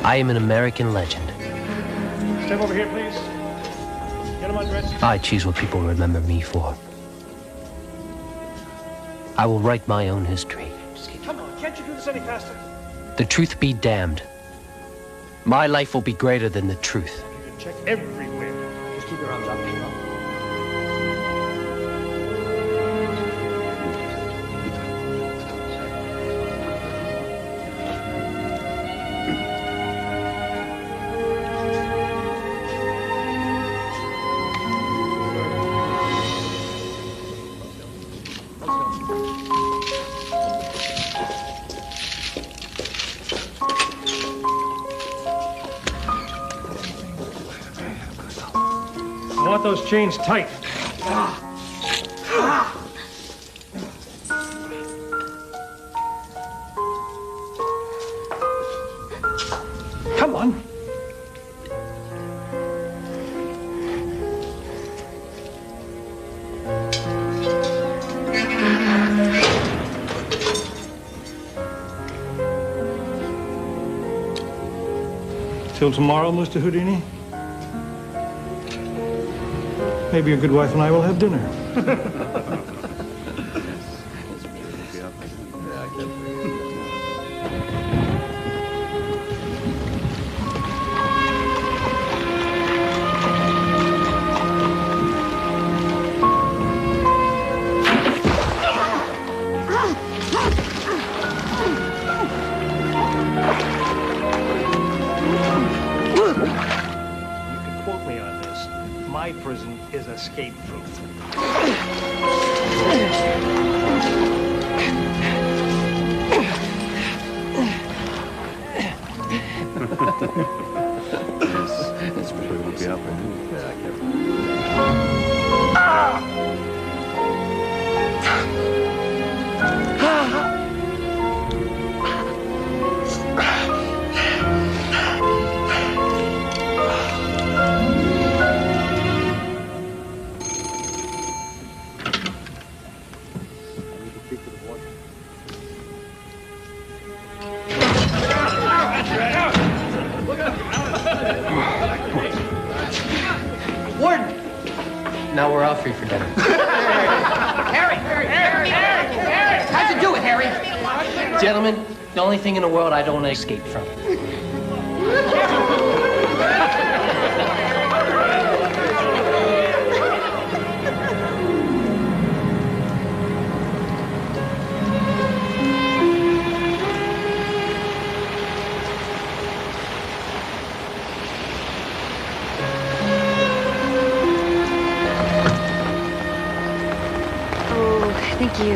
I am an American legend. Step over here, please. Get him undressed. I choose what people remember me for. I will write my own history. Come on, can't you do this any faster? The truth be damned. My life will be greater than the truth. You can check everywhere. Just keep your arms up, people. I want those chains tight. Come on. Till tomorrow, Mr. Houdini. Maybe your good wife and I will have dinner. My prison is escape-proof. That's pretty will be out there. Yeah, I can't. Now we're all free for dinner. Harry! How'd you do it, Harry? Gentlemen, the only thing in the world I don't want to escape from. Thank you.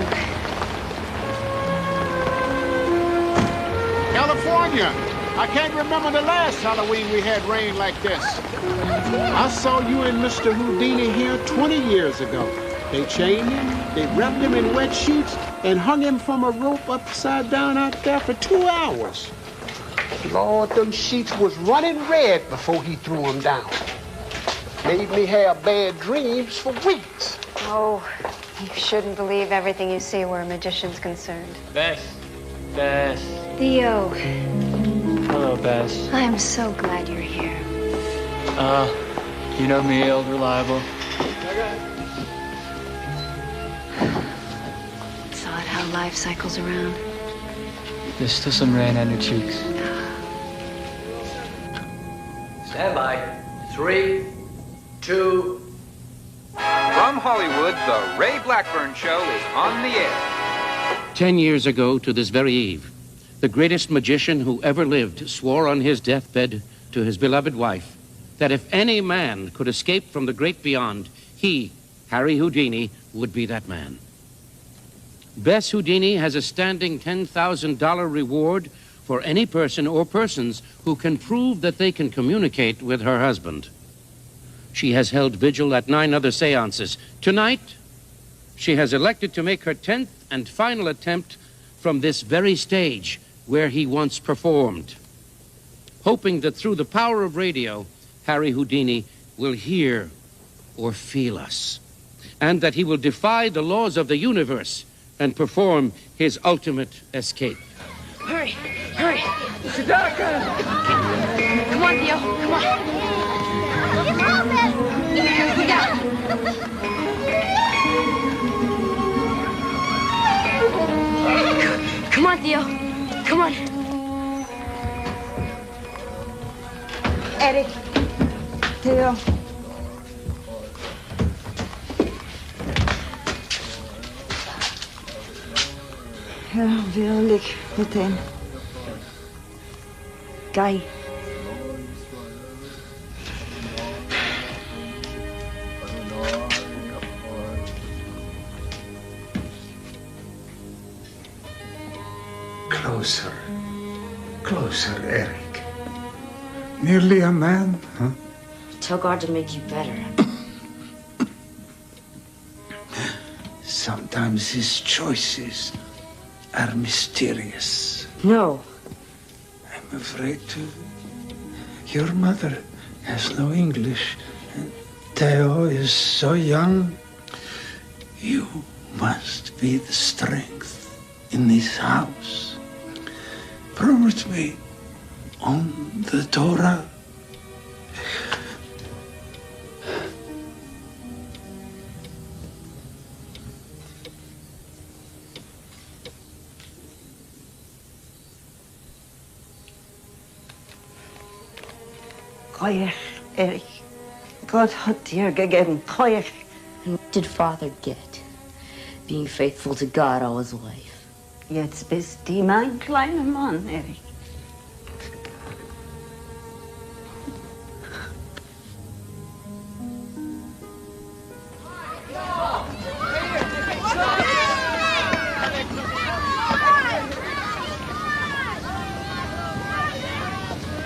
California. I can't remember the last Halloween we had rain like this. I saw you and Mr. Houdini here 20 years ago. They chained him, they wrapped him in wet sheets, and hung him from a rope upside down out there for 2 hours. Lord, them sheets was running red before he threw them down. Made me have bad dreams for weeks. Oh, you shouldn't believe everything you see where a magician's concerned. Bess. Theo. Hello, Bess. I'm so glad you're here. You know me, old reliable. It's odd how life cycles around. There's still some rain on your cheeks. Stand by. 3, 2. From Hollywood, the Ray Blackburn Show is on the air. 10 years ago to this very eve, the greatest magician who ever lived swore on his deathbed to his beloved wife that if any man could escape from the great beyond, he, Harry Houdini, would be that man. Bess Houdini has a standing $10,000 reward for any person or persons who can prove that they can communicate with her husband. She has held vigil at 9 other seances. Tonight, she has elected to make her 10th and final attempt from this very stage where he once performed, hoping that through the power of radio, Harry Houdini will hear or feel us, and that he will defy the laws of the universe and perform his ultimate escape. Hurry! Hurry! Sadaka! on, Theo. Come on. Look out. Come on, Theo. Come on. Eric. Theo. Ja, wil ik meteen. Guy. Closer. Closer, Eric. Nearly a man, huh? Tell God to make you better. Sometimes his choices are mysterious. No. I'm afraid to. Your mother has no English. And Theo is so young. You must be the strength in this house. Promise me on the Torah. Koyach, Eric. Gott hat dir gegeben. Koyach. And what did Father get? Being faithful to God all his life. Jetzt bist du mein kleiner Mann, Eric.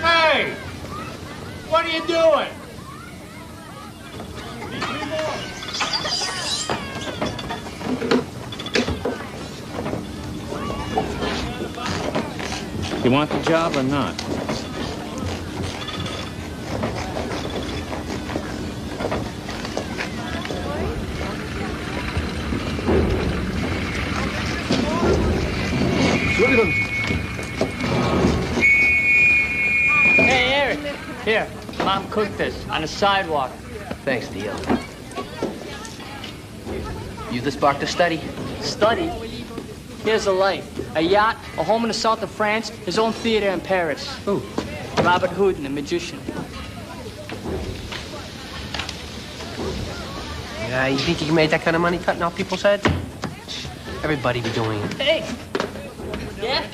Hey! What are you doing? You want the job or not? Hey, Eric. Here, Mom cooked this on the sidewalk. Thanks, Theo. You the spark to study? Study? Here's a life, a yacht, a home in the south of France, his own theater in Paris. Who? Robert Houdin, the magician. Yeah, you think you can make that kind of money cutting off people's heads? Everybody be doing it. Hey! Yeah?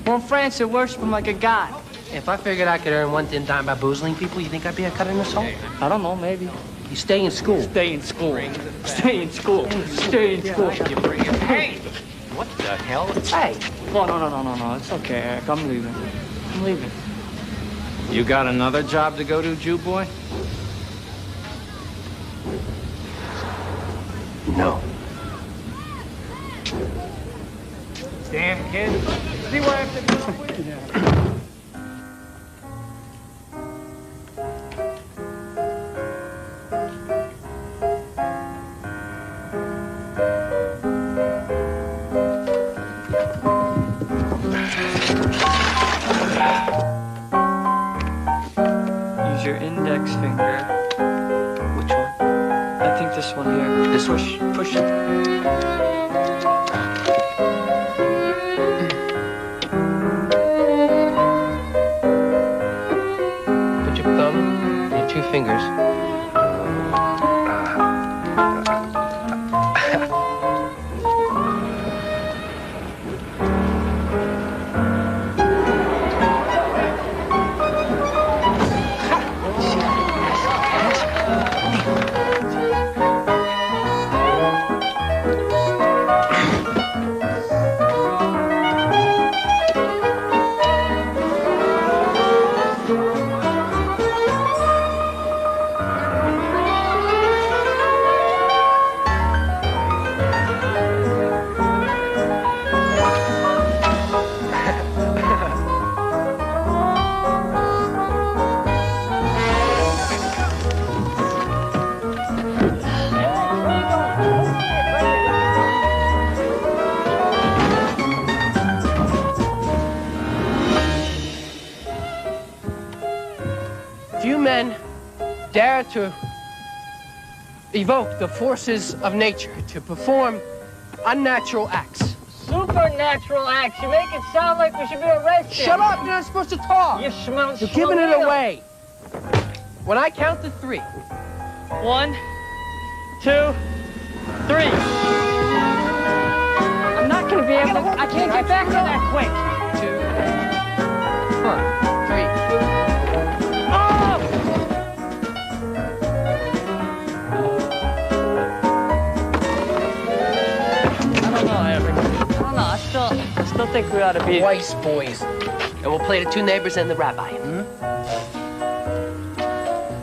Well, in France, they worship him like a god. If I figured I could earn one thin dime by boozling people, you think I'd be a cut in the soul? I don't know, maybe. You stay in school. Stay in school. Stay in school. Stay in school. Hey! What the hell? Hey! No. It's okay, Eric. I'm leaving. I'm leaving. You got another job to go to, Jew boy? No. Damn kid. See what I have to do? Use your index finger. Which one? I think this one here. This one? Push it. Put your thumb, your two fingers. dare to evoke the forces of nature, to perform unnatural acts. Supernatural acts. You make it sound like we should be arrested. Shut up! You're not supposed to talk. You smell. You're giving it away. When I count to 3. 1, 2, 3. I'm not gonna be able to. I can't get back there that quick. 2, 1, 3. Oh! I don't know, Eric. I don't know. I still think we ought to be Twice, boys. And we'll play the 2 neighbors and the rabbi.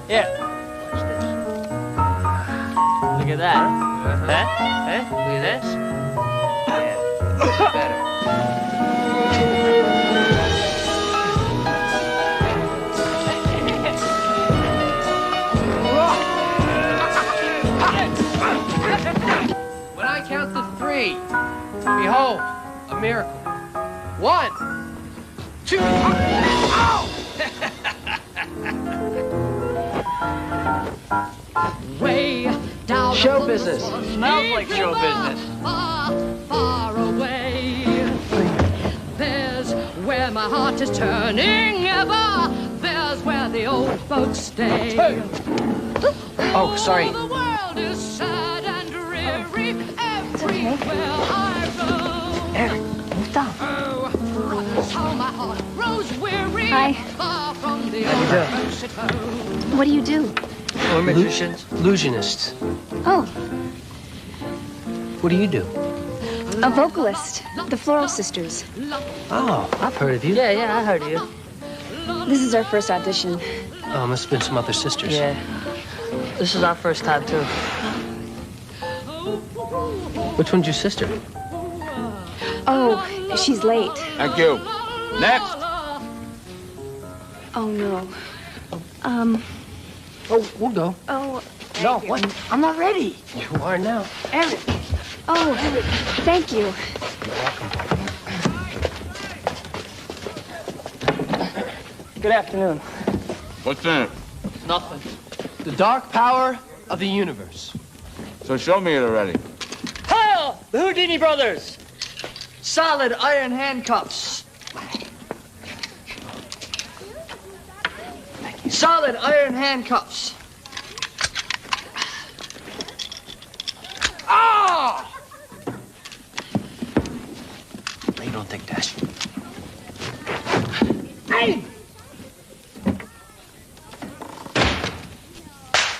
Yeah. Watch this. Look at that. Huh? Huh? Look at this. Yeah. Better. When I count to 3, behold, a miracle. 1, 2, ow! Way down Show business. Smells like show business. Far, far away. There's where my heart is turning ever. There's where the old folks stay. Hey. Oh, sorry. The world is sad and dreary everywhere I go. Eric, move down. Oh, how my heart grows weary. Hi. Far from the How you old doing? folks at home. What do you do? We're magicians. Illusionists. Oh, What do you do? a vocalist. The Floral Sisters. Oh, I've heard of you. Yeah, I heard you. This is our first audition. Oh, must have been some other sisters. Yeah. This is our first time, too. Which one's your sister? Oh, she's late. Thank you. Next. Oh, no. Oh, we'll go. Oh, No, what? I'm not ready. You are now. Eric. Oh, thank you. Good afternoon. What's in it? Nothing. The dark power of the universe. So show me it already. Hail! The Houdini brothers! Solid iron handcuffs. Solid iron handcuffs. Ah! No, you don't think that. Hey!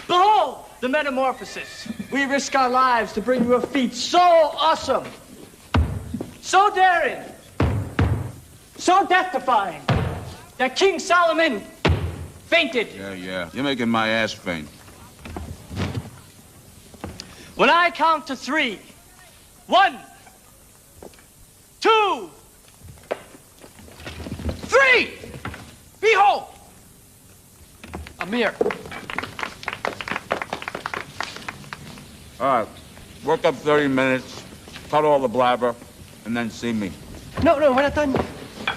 Behold, the metamorphosis. We risk our lives to bring you a feat so awesome, so daring, so death-defying, that King Solomon fainted. Yeah. You're making my ass faint. When I count to 3, 1, 2, 3! Behold! A miracle. All right. Work up 30 minutes, cut all the blabber, and then see me. No, we're not done.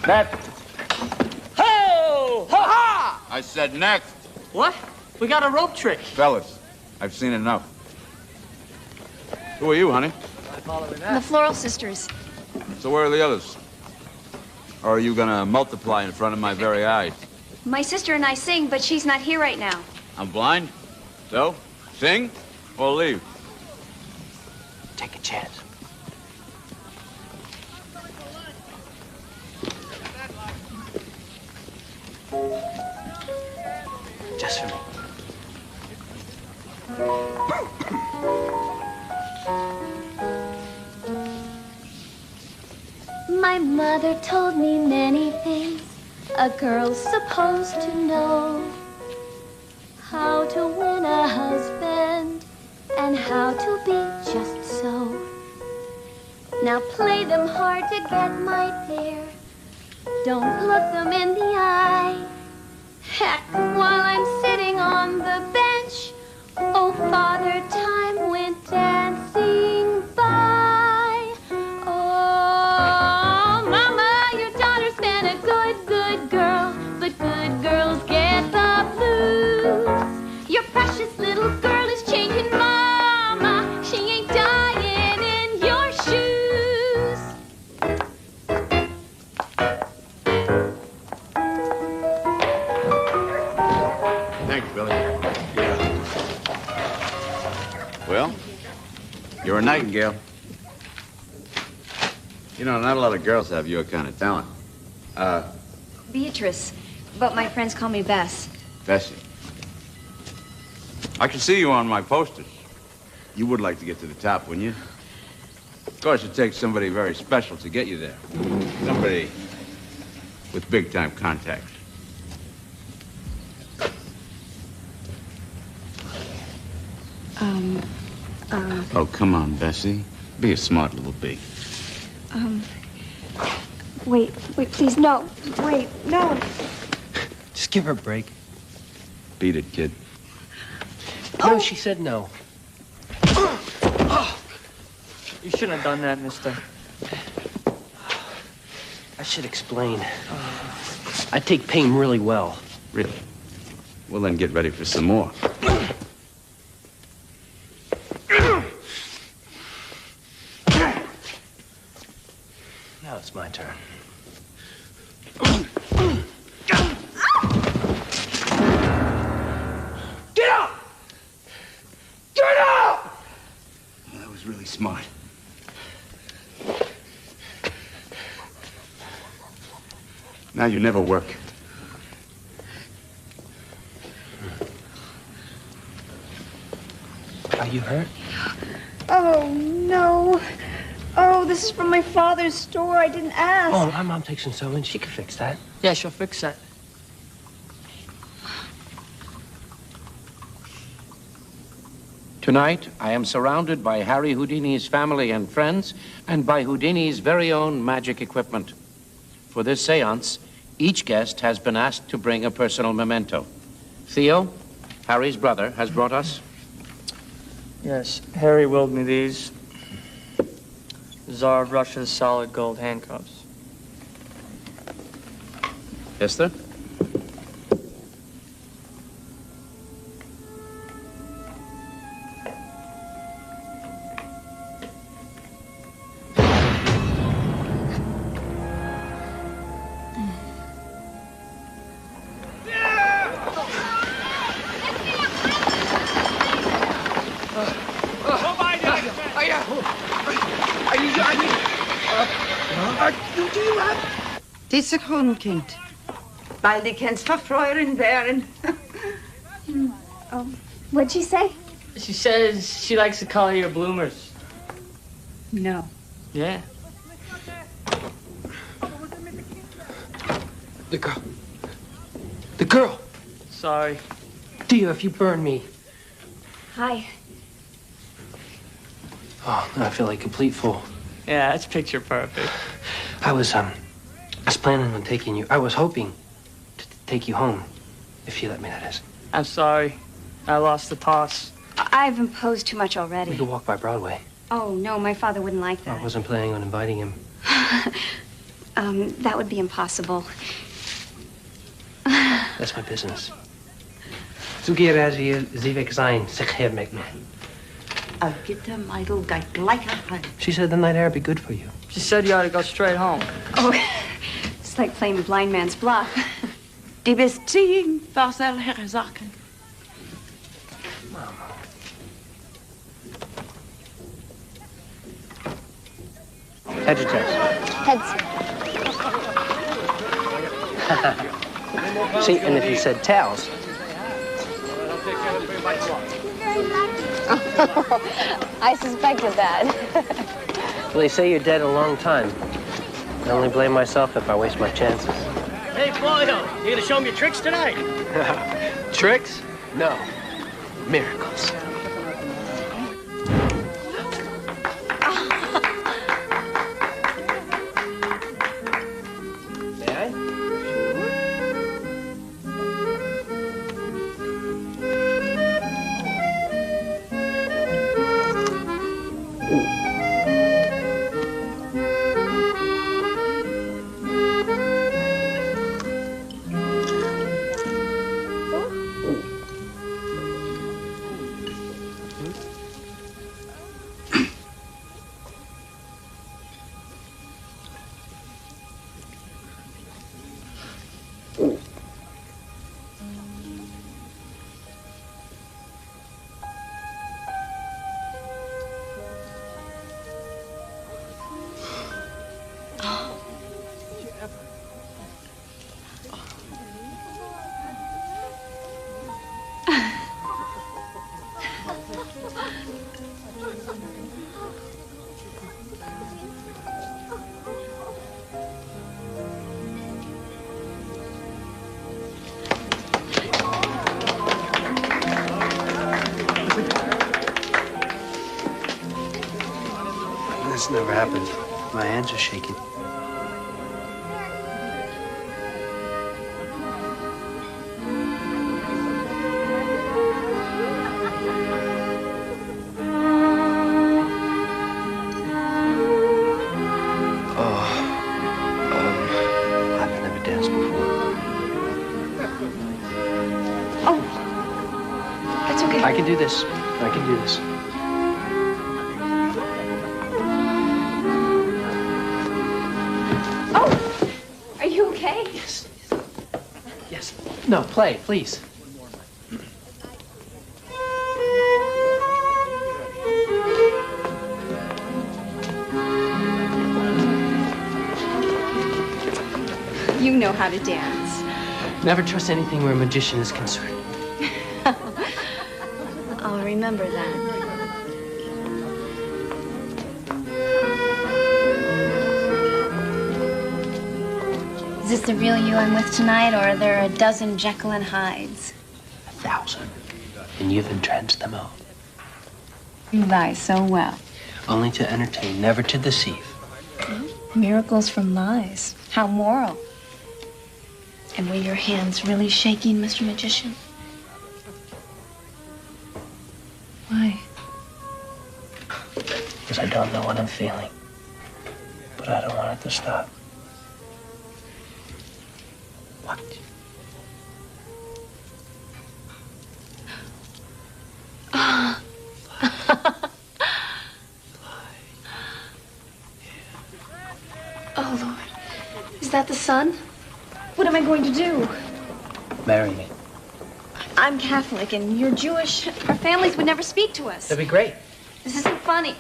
Next. ho, ha, ha! I said next. What? We got a rope trick. Fellas, I've seen enough. Who are you, honey? The Floral Sisters. So where are the others? Or are you gonna multiply in front of my very eyes? My sister and I sing, but she's not here right now. I'm blind. So, sing or leave. Take a chance. Just for me. My mother told me many things a girl's supposed to know. How to win a husband and how to be just so. Now play them hard to get, my dear. Don't look them in the eye. Heck, while I'm sitting on the bench, oh, Father Time went dancing by. Oh, Mama, your daughter's been a good, good girl, but good girls get the blues. Your Well, you're a nightingale. You know, not a lot of girls have your kind of talent. Beatrice, but my friends call me Bess. Bessie. I can see you on my posters. You would like to get to the top, wouldn't you? Of course, it takes somebody very special to get you there. Somebody with big-time contacts. Oh, come on, Bessie. Be a smart little bee. Wait, please, no. Wait, no. Just give her a break. Beat it, kid. No, she said no. You shouldn't have done that, mister. I should explain. I take pain really well. Really? Well, then get ready for some more. Now it's my turn. Get up! Get up! That was really smart. Now you never work. Are you hurt? Oh, no. Oh, this is from my father's store. I didn't ask. Oh, my mom takes some sewing. She can fix that. Yeah, she'll fix that. Tonight, I am surrounded by Harry Houdini's family and friends, and by Houdini's very own magic equipment. For this seance, each guest has been asked to bring a personal memento. Theo, Harry's brother, has brought us. Yes, Harry willed me these. Tsar of Russia's solid gold handcuffs. Esther? Deze groenkind. Weil die kent verfreuren wären. What'd she say? She says she likes the color of your bloomers. No. Yeah. The girl. The girl. Sorry. Dear, if you burn me. Hi. Oh, now I feel like a complete fool. Yeah, that's picture perfect. I was planning on taking you. I was hoping to take you home. If you let me, that is. I'm sorry. I lost the toss. I've imposed too much already. We could walk by Broadway. Oh, no, my father wouldn't like that. I wasn't planning on inviting him. That would be impossible. That's my business. Zugeer as hier, zie ik zijn, zeg her met me. A gitter meidel gaat gleich heim. She said the night air would be good for you. She said you ought to go straight home. Oh, it's like playing the blind man's bluff. Die bist ziehen, was soll er sagen? Heads or tails? Heads. See, and if you said tails. I suspected that. Well, they say you're dead a long time. I only blame myself if I waste my chances. Hey, Floyo, you gonna show me your tricks tonight? Tricks? No. Miracles. May I? This never happened. My hands are shaking. I've never danced before. Oh, that's okay. I can do this. I can do this. Are you okay? Yes. Yes. No, play, please. You know how to dance. Never trust anything where a magician is concerned. I'll remember that. Is this the real you I'm with tonight, or are there a dozen Jekyll and Hydes? 1,000. And you've entranced them all. You lie so well. Only to entertain, never to deceive. Miracles from lies. How moral. And were your hands really shaking, Mr. Magician? Why? Because I don't know what I'm feeling. But I don't want it to stop. What? Oh, Lord. Is that the sun? What am I going to do? Marry me. I'm Catholic and you're Jewish. Our families would never speak to us. That'd be great. This isn't funny.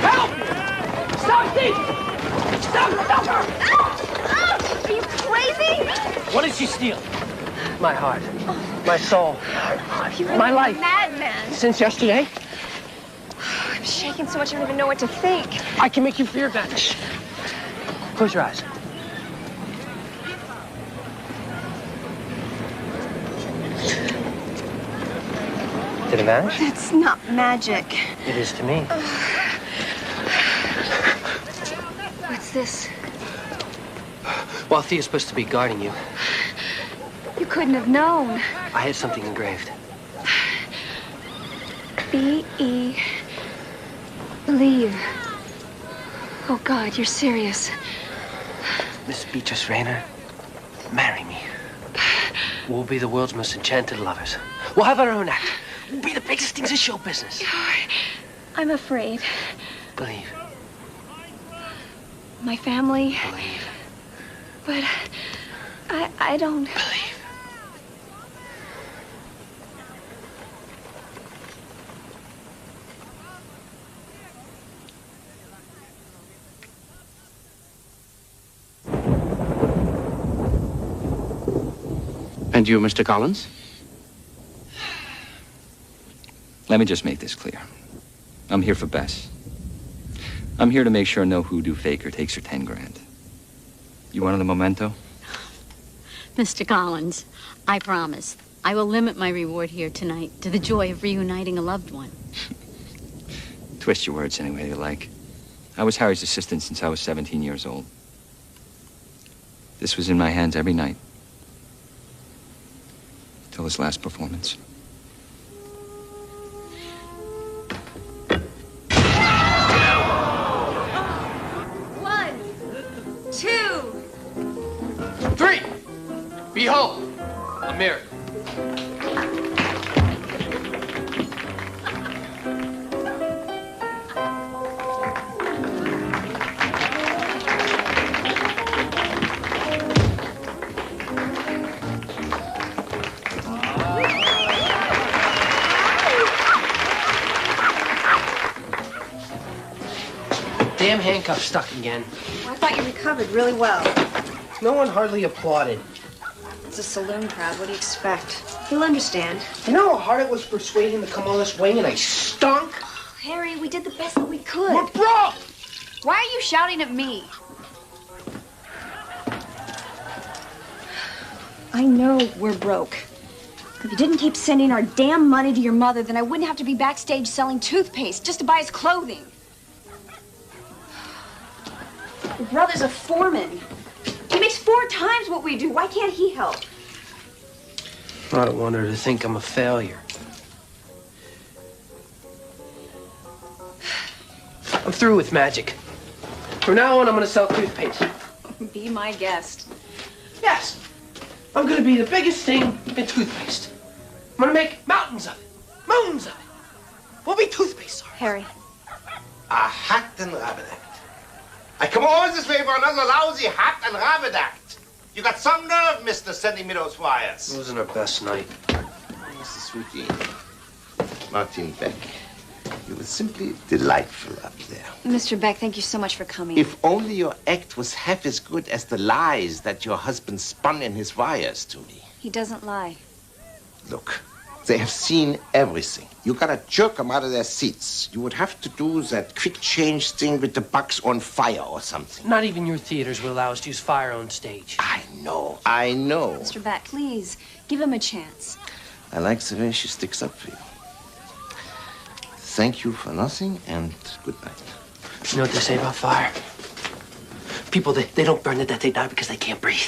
Help! Stop thief! Stop her! Are you crazy? What did she steal? My heart. My soul. You My life. Madman. Since yesterday, I'm shaking so much I don't even know what to think. I can make your fear vanish. Close your eyes. Did it vanish? That's not magic. It is to me. What's this? While Thea's supposed to be guarding you, You couldn't have known. I had something engraved. B-E. Believe. Oh, God, you're serious. Miss Beatrice Rayner, marry me. We'll be the world's most enchanted lovers. We'll have our own act. We'll be the biggest things in show business. I'm afraid. Believe. My family. Believe. But I don't. Believe. And you, Mr. Collins? Let me just make this clear. I'm here for Bess. I'm here to make sure no hoodoo faker takes her 10 grand. You wanted a memento? Mr. Collins, I promise I will limit my reward here tonight to the joy of reuniting a loved one. Twist your words any way you like. I was Harry's assistant since I was 17 years old. This was in my hands every night. Till his last performance. One, two. 3. Behold, a miracle. Damn handcuffs stuck again. I thought you recovered really well. No one hardly applauded. It's a saloon crowd. What do you expect? He'll understand. You know how hard it was to persuade him to come all this way, and I stunk? Harry, we did the best that we could. We're broke! Why are you shouting at me? I know we're broke. If you didn't keep sending our damn money to your mother, then I wouldn't have to be backstage selling toothpaste just to buy his clothing. Your brother's a foreman. He makes 4 times what we do. Why can't he help? I don't want her to think I'm a failure. I'm through with magic. From now on, I'm gonna sell toothpaste. Be my guest. Yes. I'm gonna be the biggest thing in toothpaste. I'm gonna make mountains of it. Moons of it. We'll be toothpaste stars. Harry. A hat and rabbit act. I come all this way for another lousy hat and rabbit act. You got some nerve, mister, sending me those wires. It wasn't our best night. Mrs. Houdini. Martin Beck. You were simply delightful up there. Mr. Beck, thank you so much for coming. If only your act was half as good as the lies that your husband spun in his wires to me. He doesn't lie. Look, they have seen everything. You gotta jerk them out of their seats. You would have to do that quick change thing with the bugs on fire or something. Not even your theaters will allow us to use fire on stage. I know. I know. Mr. Beck, please, give him a chance. I like the way she sticks up for you. Thank you for nothing, and good night. You know what they say about fire? People, they don't burn to death, they die because they can't breathe.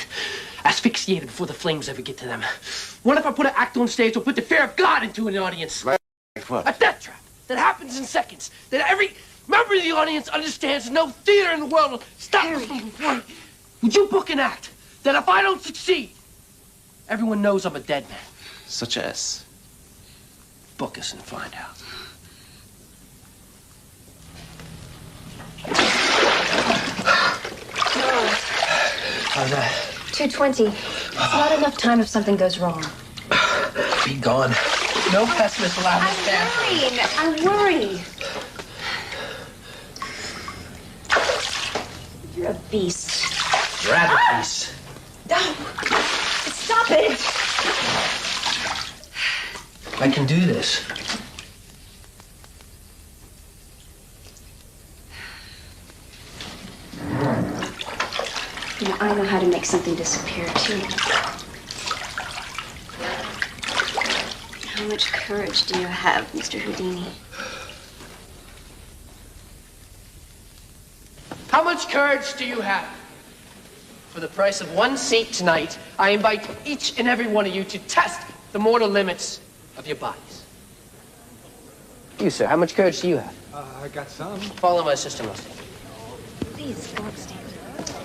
Asphyxiated before the flames ever get to them. What if I put an act on stage or put the fear of God into an audience? Like what? A death trap that happens in seconds. That every member of the audience understands no theater in the world will stop us from performing. Would you book an act that if I don't succeed, everyone knows I'm a dead man? Such as? Book us and find out. How's that? 2:20. It's not enough time if something goes wrong. Be gone. No pessimist allowed in this bathroom. I'm worried. You're a beast. Rather beast. No! Stop it! I can do this. You know, I know how to make something disappear, too. How much courage do you have, Mr. Houdini? How much courage do you have? For the price of 1 seat tonight, I invite each and every one of you to test the mortal limits of your bodies. You, sir, how much courage do you have? I got some. Follow my sister, Mustang. Please, go upstairs.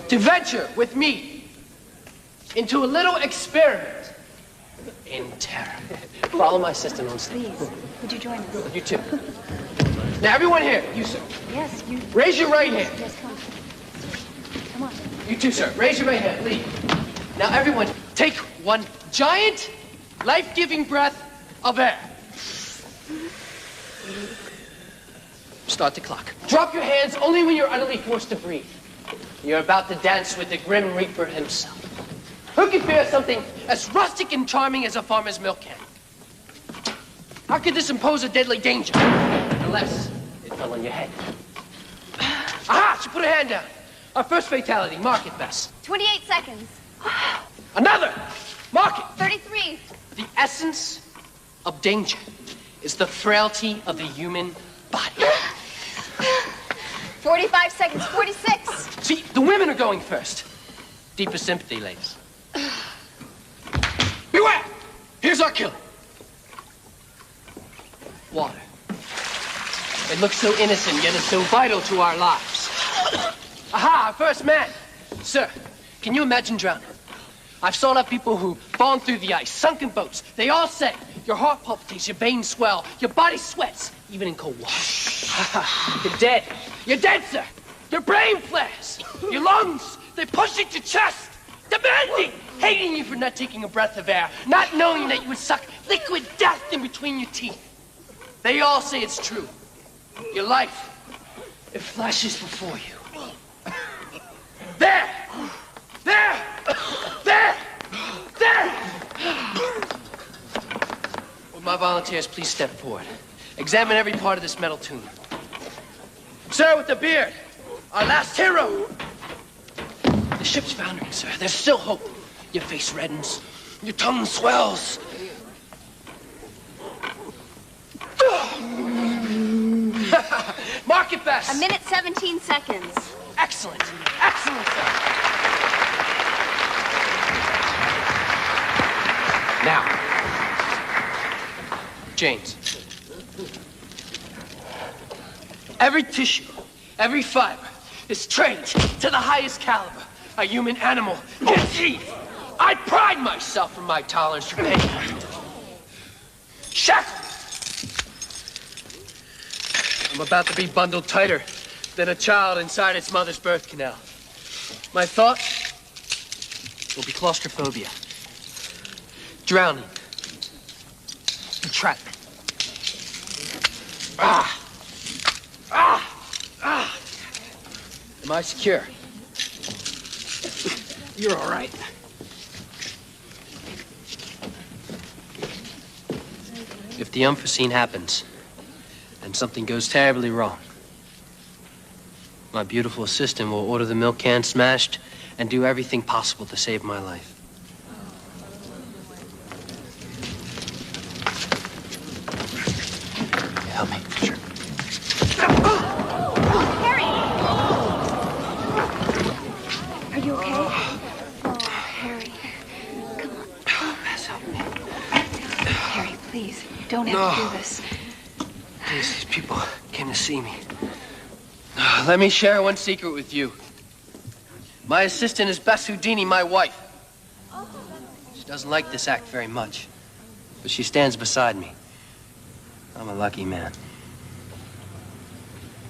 To venture with me into a little experiment in terror. Follow my sister on stage. Please, would you join us? You too. Now, everyone here, you, sir. Yes, you. Raise your right hand. Yes, come. Come on. You too, sir. Raise your right hand, please. Now, everyone, take one giant, life-giving breath of air. Start the clock. Drop your hands only when you're utterly forced to breathe. You're about to dance with the Grim Reaper himself. Who could bear something as rustic and charming as a farmer's milk can? How could this impose a deadly danger? Unless it fell on your head. Aha! She put her hand down. Our first fatality. Mark it, Bess. 28 seconds. Another! Mark it. 33. The essence of danger is the frailty of the human body. 45 seconds. 46. See, the women are going first. Deepest sympathy, ladies. Beware! Here's our killer. Water. It looks so innocent, yet it's so vital to our lives. Aha, our first man. Sir, can you imagine drowning? I've sought out people who've fallen through the ice, sunk in boats. They all say your heart palpitates, your veins swell, your body sweats, even in cold water. You're dead. You're dead, sir. Your brain flares. Your lungs, they push at your chest, demanding, hating you for not taking a breath of air, not knowing that you would suck liquid death in between your teeth. They all say it's true. Your life, it flashes before you. There! There! There! There! volunteers please step forward? Examine every part of this metal tomb. Sir with the beard, our last hero. The ship's foundering, sir. There's still hope. Your face reddens. Your tongue swells. Mark it best. 1:17 seconds. Excellent. Excellent, sir. Now, James. Every tissue, every fiber is trained to the highest caliber a human animal can achieve. I pride myself in my tolerance for pain. Shackle! I'm about to be bundled tighter than a child inside its mother's birth canal. My thought will be claustrophobia, drowning, entrapment. Am I secure? You're all right. If the unforeseen happens, and something goes terribly wrong, my beautiful assistant will order the milk can smashed and do everything possible to save my life. Help me. Sure. Harry! Are you okay? Oh, Harry. Come on. Bess, help me. Harry, please. You don't have to do this. These people came to see me. Let me share one secret with you. My assistant is Bess Houdini, my wife. She doesn't like this act very much, but she stands beside me. I'm a lucky man.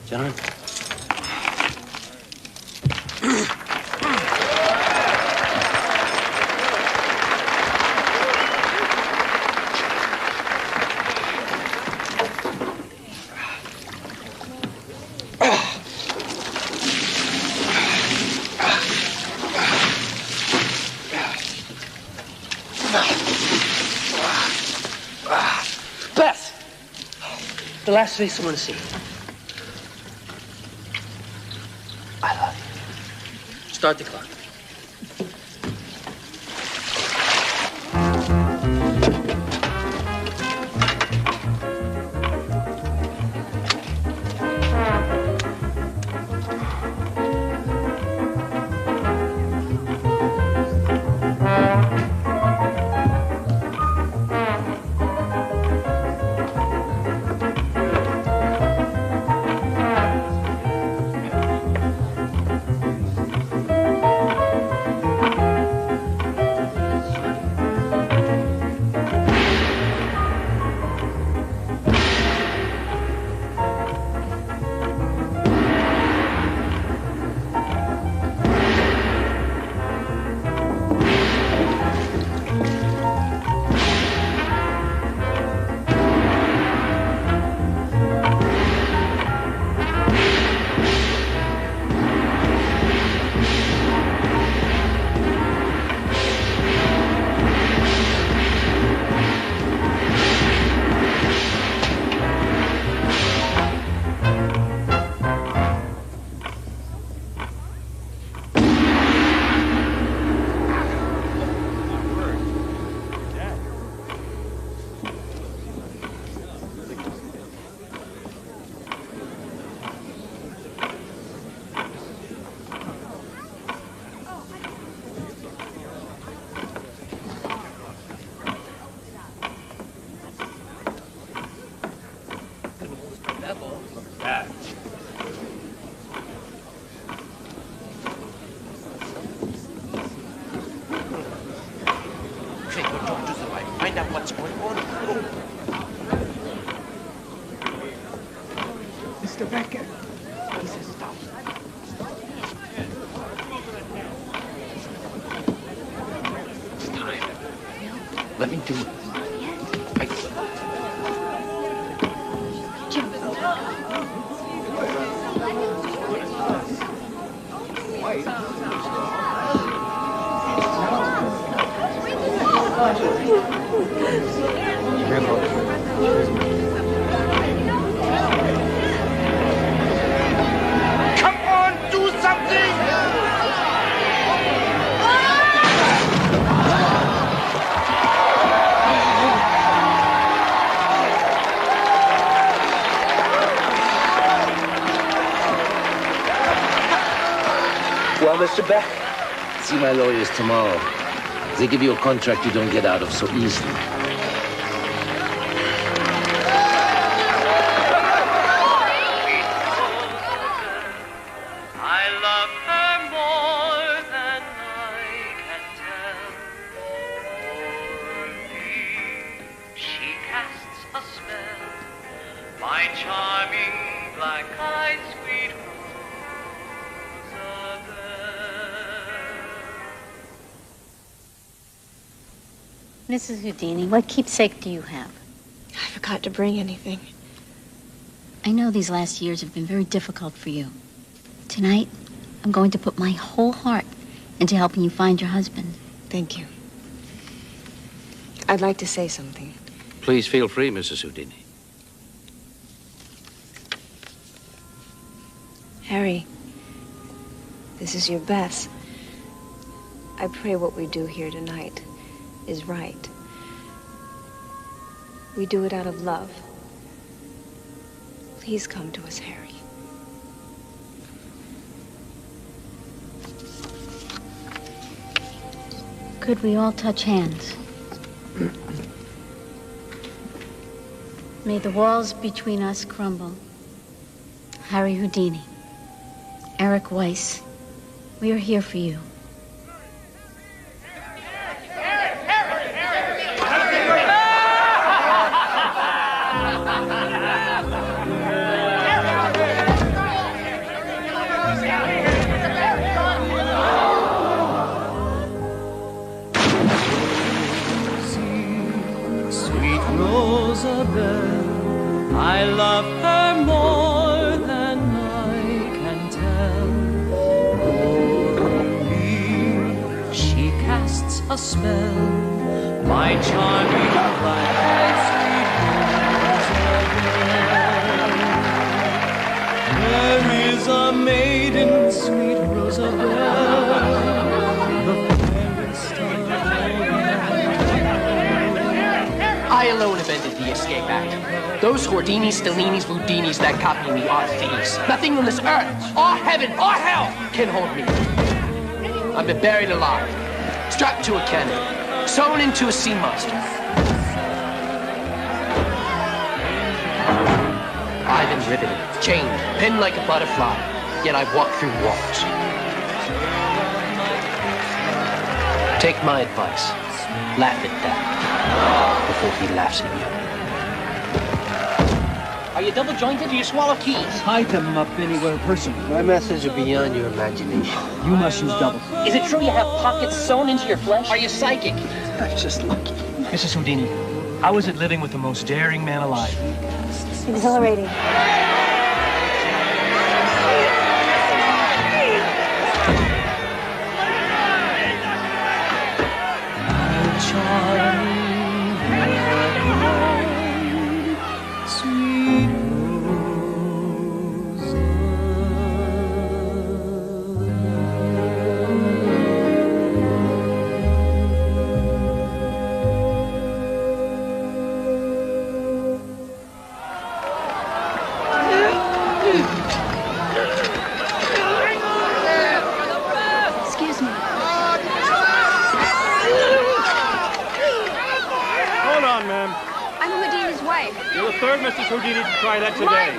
Gentlemen? Bess! The last face I want to see. I love you. Start the clock. Find out what's going on. Mr. Becker. He says stop. It's time. Let me do it. Grandpa. Come on, do something! Well, Mr. Beck, see my lawyers tomorrow. They give you a contract you don't get out of so easily. I love her more than I can tell. Only she casts a spell, my charming black-eyed sweet Mrs. Houdini, what keepsake do you have? I forgot to bring anything. I know these last years have been very difficult for you. Tonight, I'm going to put my whole heart into helping you find your husband. Thank you. I'd like to say something. Please feel free, Mrs. Houdini. Harry, this is your Bess. I pray what we do here tonight is right. We do it out of love. Please come to us, Harry. Could we all touch hands? May the walls between us crumble. Harry Houdini, Eric Weiss, we are here for you. I love her more than I can tell. Only she casts a spell, my charming black-eyed sweet Rosabelle. There is a maiden, sweet Rosabelle, the fairest of I alone have ended the escape act. Those Houdinis, Stellinis, Voudinis that copy me are thieves. Nothing on this earth, or heaven, or hell can hold me. I've been buried alive, strapped to a cannon, sewn into a sea monster. I've been riveted, chained, pinned like a butterfly, yet I've walked through walls. Take my advice. Laugh at that before he laughs at you. Are you double jointed or you swallow keys? Hide them up anywhere personally. My methods are beyond your imagination. You must use double. Is it true you have pockets sewn into your flesh? Are you psychic? I'm just lucky. Mrs. Houdini, how is it living with the most daring man alive? Exhilarating. Excuse me. Hold on, ma'am. I'm Houdini's wife. You're the third Mrs. Houdini to try that today.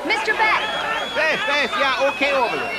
Mr. Beck. Beth, yeah, okay over there.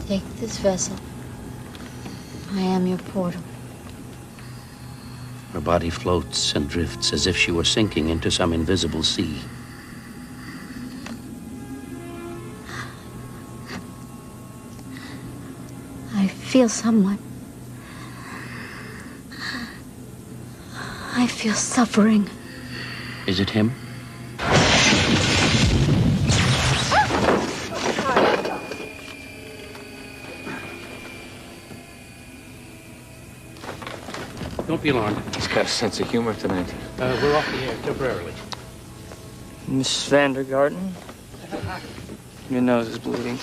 Take this vessel. I am your portal. Her body floats and drifts as if she were sinking into some invisible sea. I feel someone. I feel suffering. Is it him? Don't be alarmed. He's got a sense of humor tonight. We're off the air temporarily. Miss Vandergarten? Your nose is bleeding.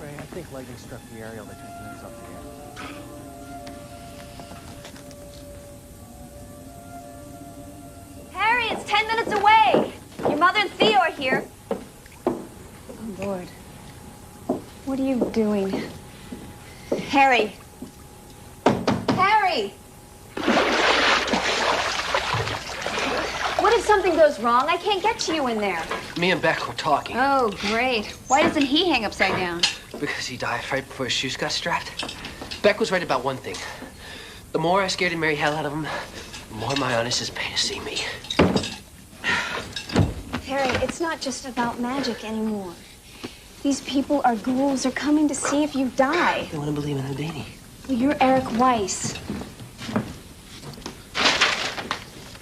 Ray, I think lightning struck the aerial that took things up the air. Harry, it's 10 minutes away. Your mother and Theo are here. Oh, Lord. What are you doing? Harry. Harry! What if something goes wrong? I can't get to you in there. Me and Beck were talking. Oh, great. Why doesn't he hang upside down? Because he died right before his shoes got strapped. Beck was right about one thing. The more I scared and marry hell out of him, the more my honest is pay to see me. Harry, it's not just about magic anymore. These people are ghouls. They're coming to see if you die. They want to believe in Houdini. Well, you're Eric Weiss.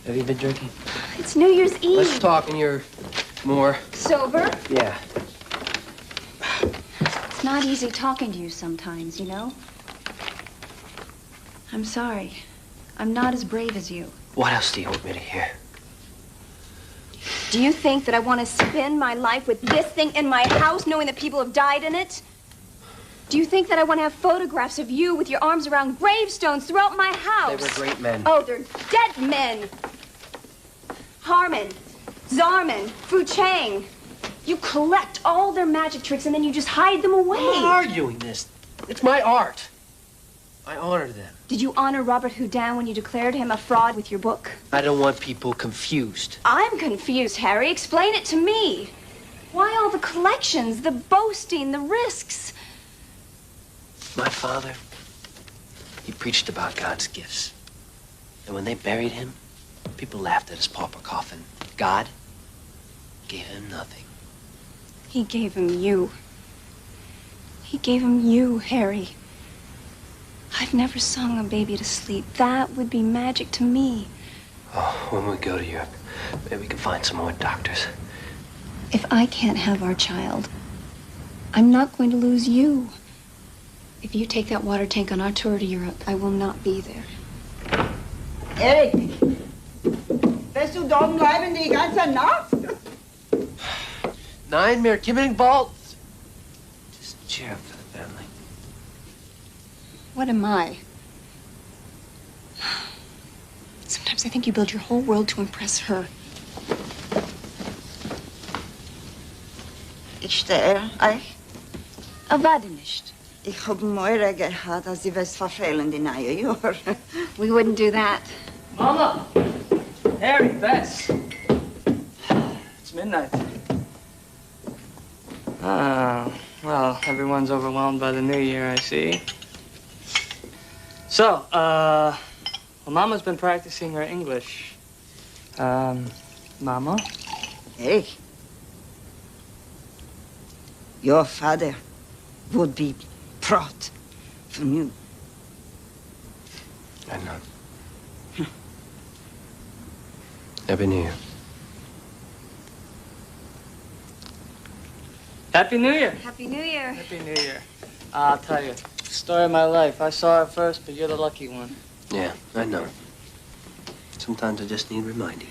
Have you been drinking? It's New Year's Eve. Let's talk when you're more... Sober? Yeah. It's not easy talking to you sometimes, you know? I'm sorry. I'm not as brave as you. What else do you want me to hear? Do you think that I want to spend my life with this thing in my house, knowing that people have died in it? Do you think that I want to have photographs of you with your arms around gravestones throughout my house? They were great men. Oh, they're dead men. Harmon, Zarman, Fu Chang. You collect all their magic tricks and then you just hide them away. I'm not arguing this. It's my art. I honor them. Did you honor Robert Houdin when you declared him a fraud with your book? I don't want people confused. I'm confused, Harry. Explain it to me. Why all the collections, the boasting, the risks? My father, he preached about God's gifts. And when they buried him, people laughed at his pauper coffin. God gave him nothing. He gave him you. He gave him you, Harry. I've never sung a baby to sleep. That would be magic to me. Oh, when we go to Europe, maybe we can find some more doctors. If I can't have our child, I'm not going to lose you. If you take that water tank on our tour to Europe, I will not be there. Erik, wirst du dort bleiben die ganze Nacht? Nein, mehr Kimmelbalt. Just cheer up for the family. What am I? Sometimes I think you build your whole world to impress her. Ich stehe euch. Erwarte nicht. Ich hab Moira gehabt, als sie was verfehlen die neue Jahr. We wouldn't do that. Mama! Harry, Bess. It's midnight. Well, everyone's overwhelmed by the new year, I see. So, well, Mama's been practicing her English. Mama? Hey. Your father would be proud from you. I know. Happy New Year. Happy New Year. Happy New Year. Happy New Year. I'll tell you, story of my life. I saw her first, but you're the lucky one. Yeah, I know. Sometimes I just need reminding.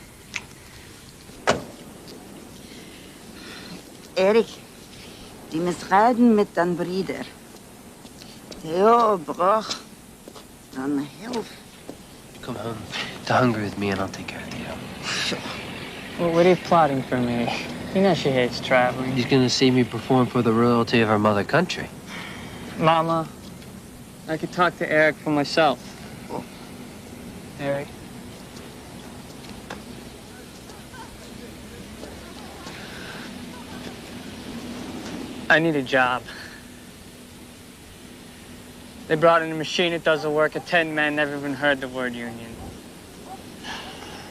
Erik, die muss reden mit deinem Bruder. Theo braucht deine Hilfe. Come home to Hungary with me and I'll take care of you. Well, what are you plotting for me? You know she hates traveling. He's gonna see me perform for the royalty of our mother country. Mama, I could talk to Eric for myself. Oh. Eric? I need a job. They brought in a machine that does the work of 10 men, never even heard the word union.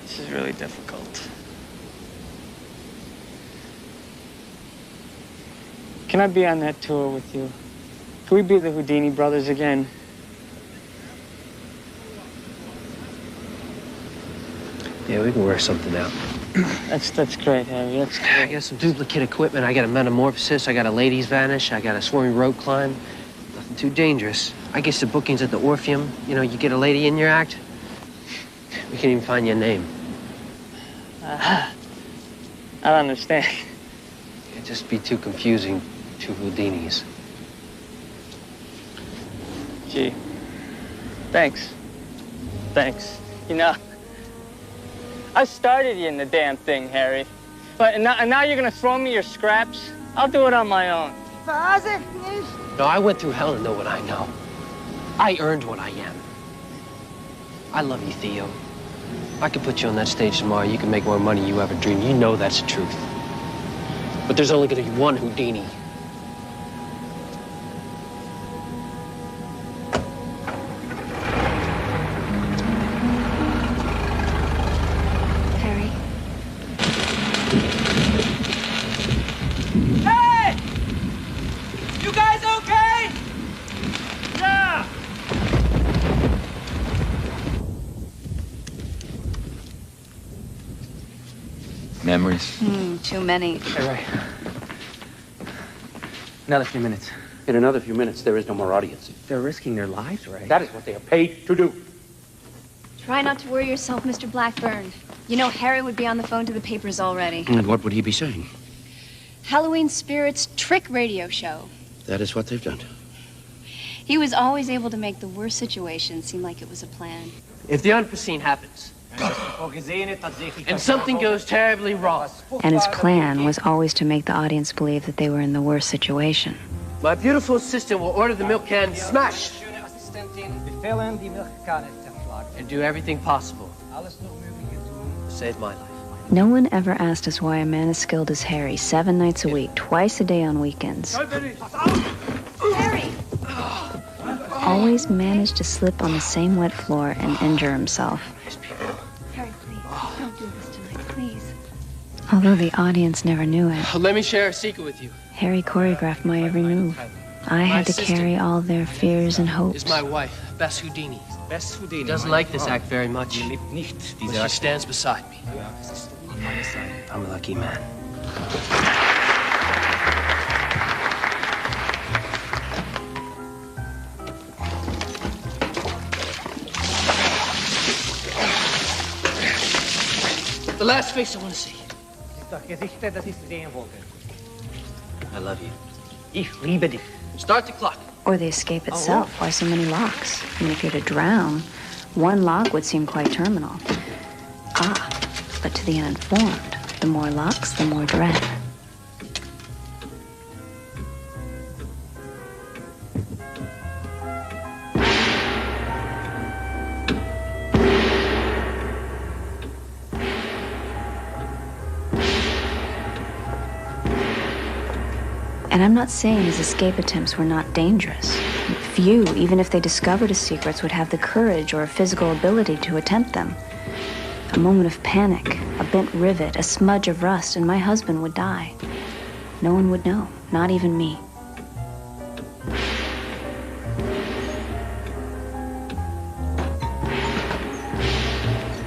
This is really difficult. Can I be on that tour with you? Can we be the Houdini brothers again? Yeah, we can work something out. That's great, Harry. That's great. I got some duplicate equipment. I got a metamorphosis. I got a ladies vanish. I got a swarming rope climb. Nothing too dangerous. I guess the bookings at the Orpheum. You know, you get a lady in your act. We can even find your name. I don't understand. It'd just be too confusing. Two Houdinis. Gee. Thanks. Thanks. You know, I started you in the damn thing, Harry. And now you're gonna throw me your scraps? I'll do it on my own. No, I went through hell to know what I know. I earned what I am. I love you, Theo. I could put you on that stage tomorrow. You can make more money than you ever dreamed. You know that's the truth. But there's only gonna be one Houdini. Memories? Too many. Hey, Ray. Another few minutes. In another few minutes, there is no more audience. They're risking their lives, Ray. That is what they are paid to do. Try not to worry yourself, Mr. Blackburn. You know Harry would be on the phone to the papers already. And what would he be saying? Halloween Spirits trick radio show. That is what they've done. He was always able to make the worst situation seem like it was a plan. If the unforeseen happens, and something goes terribly wrong. And his plan was always to make the audience believe that they were in the worst situation. My beautiful assistant will order the milk can smashed. And do everything possible to save my life. No one ever asked us why a man as skilled as Harry, 7 nights a week, twice a day on weekends, Harry! always managed to slip on the same wet floor and injure himself. Harry, please, don't do this tonight, please. Although the audience never knew it, Let me share a secret with you. Harry choreographed my every move. I had to carry all their fears and hopes. This is my wife, Bess Houdini. Bess Houdini doesn't like this act very much. But she stands beside me. I'm a lucky man. The last face I want to see. I love you. Ich liebe dich. Start the clock. Or the escape itself. Why so many locks? I mean, if you're to drown, one lock would seem quite terminal. But to the uninformed, the more locks, the more dread. And I'm not saying his escape attempts were not dangerous. Few, even if they discovered his secrets, would have the courage or physical ability to attempt them. A moment of panic, a bent rivet, a smudge of rust, and my husband would die. No one would know, not even me.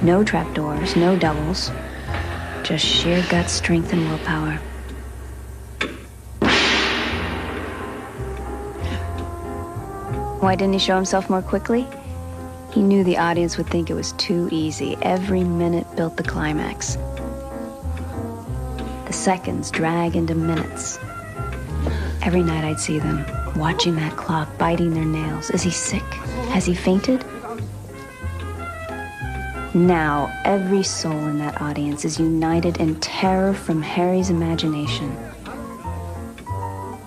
No trapdoors, no doubles, just sheer gut strength and willpower. Why didn't he show himself more quickly? He knew the audience would think it was too easy. Every minute built the climax. The seconds drag into minutes. Every night I'd see them, watching that clock, biting their nails. Is he sick? Has he fainted? Now, every soul in that audience is united in terror from Harry's imagination.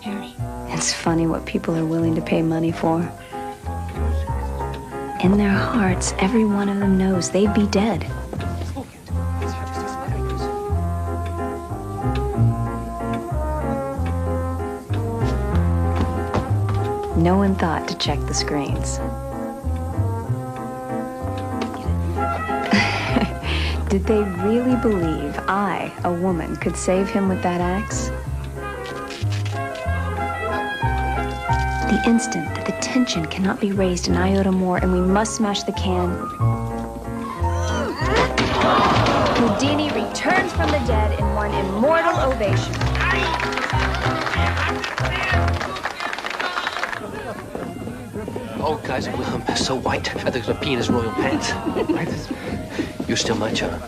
Harry. It's funny what people are willing to pay money for. In their hearts, every one of them knows they'd be dead. no one thought to check the screens. Did they really believe I, a woman, could save him with that axe? The instant that the tension cannot be raised an iota more and we must smash the can, Houdini returns from the dead in one immortal ovation. Oh, Kaiser Wilhelm is so white. I think he's gonna pee in his royal pants. You're still my charm.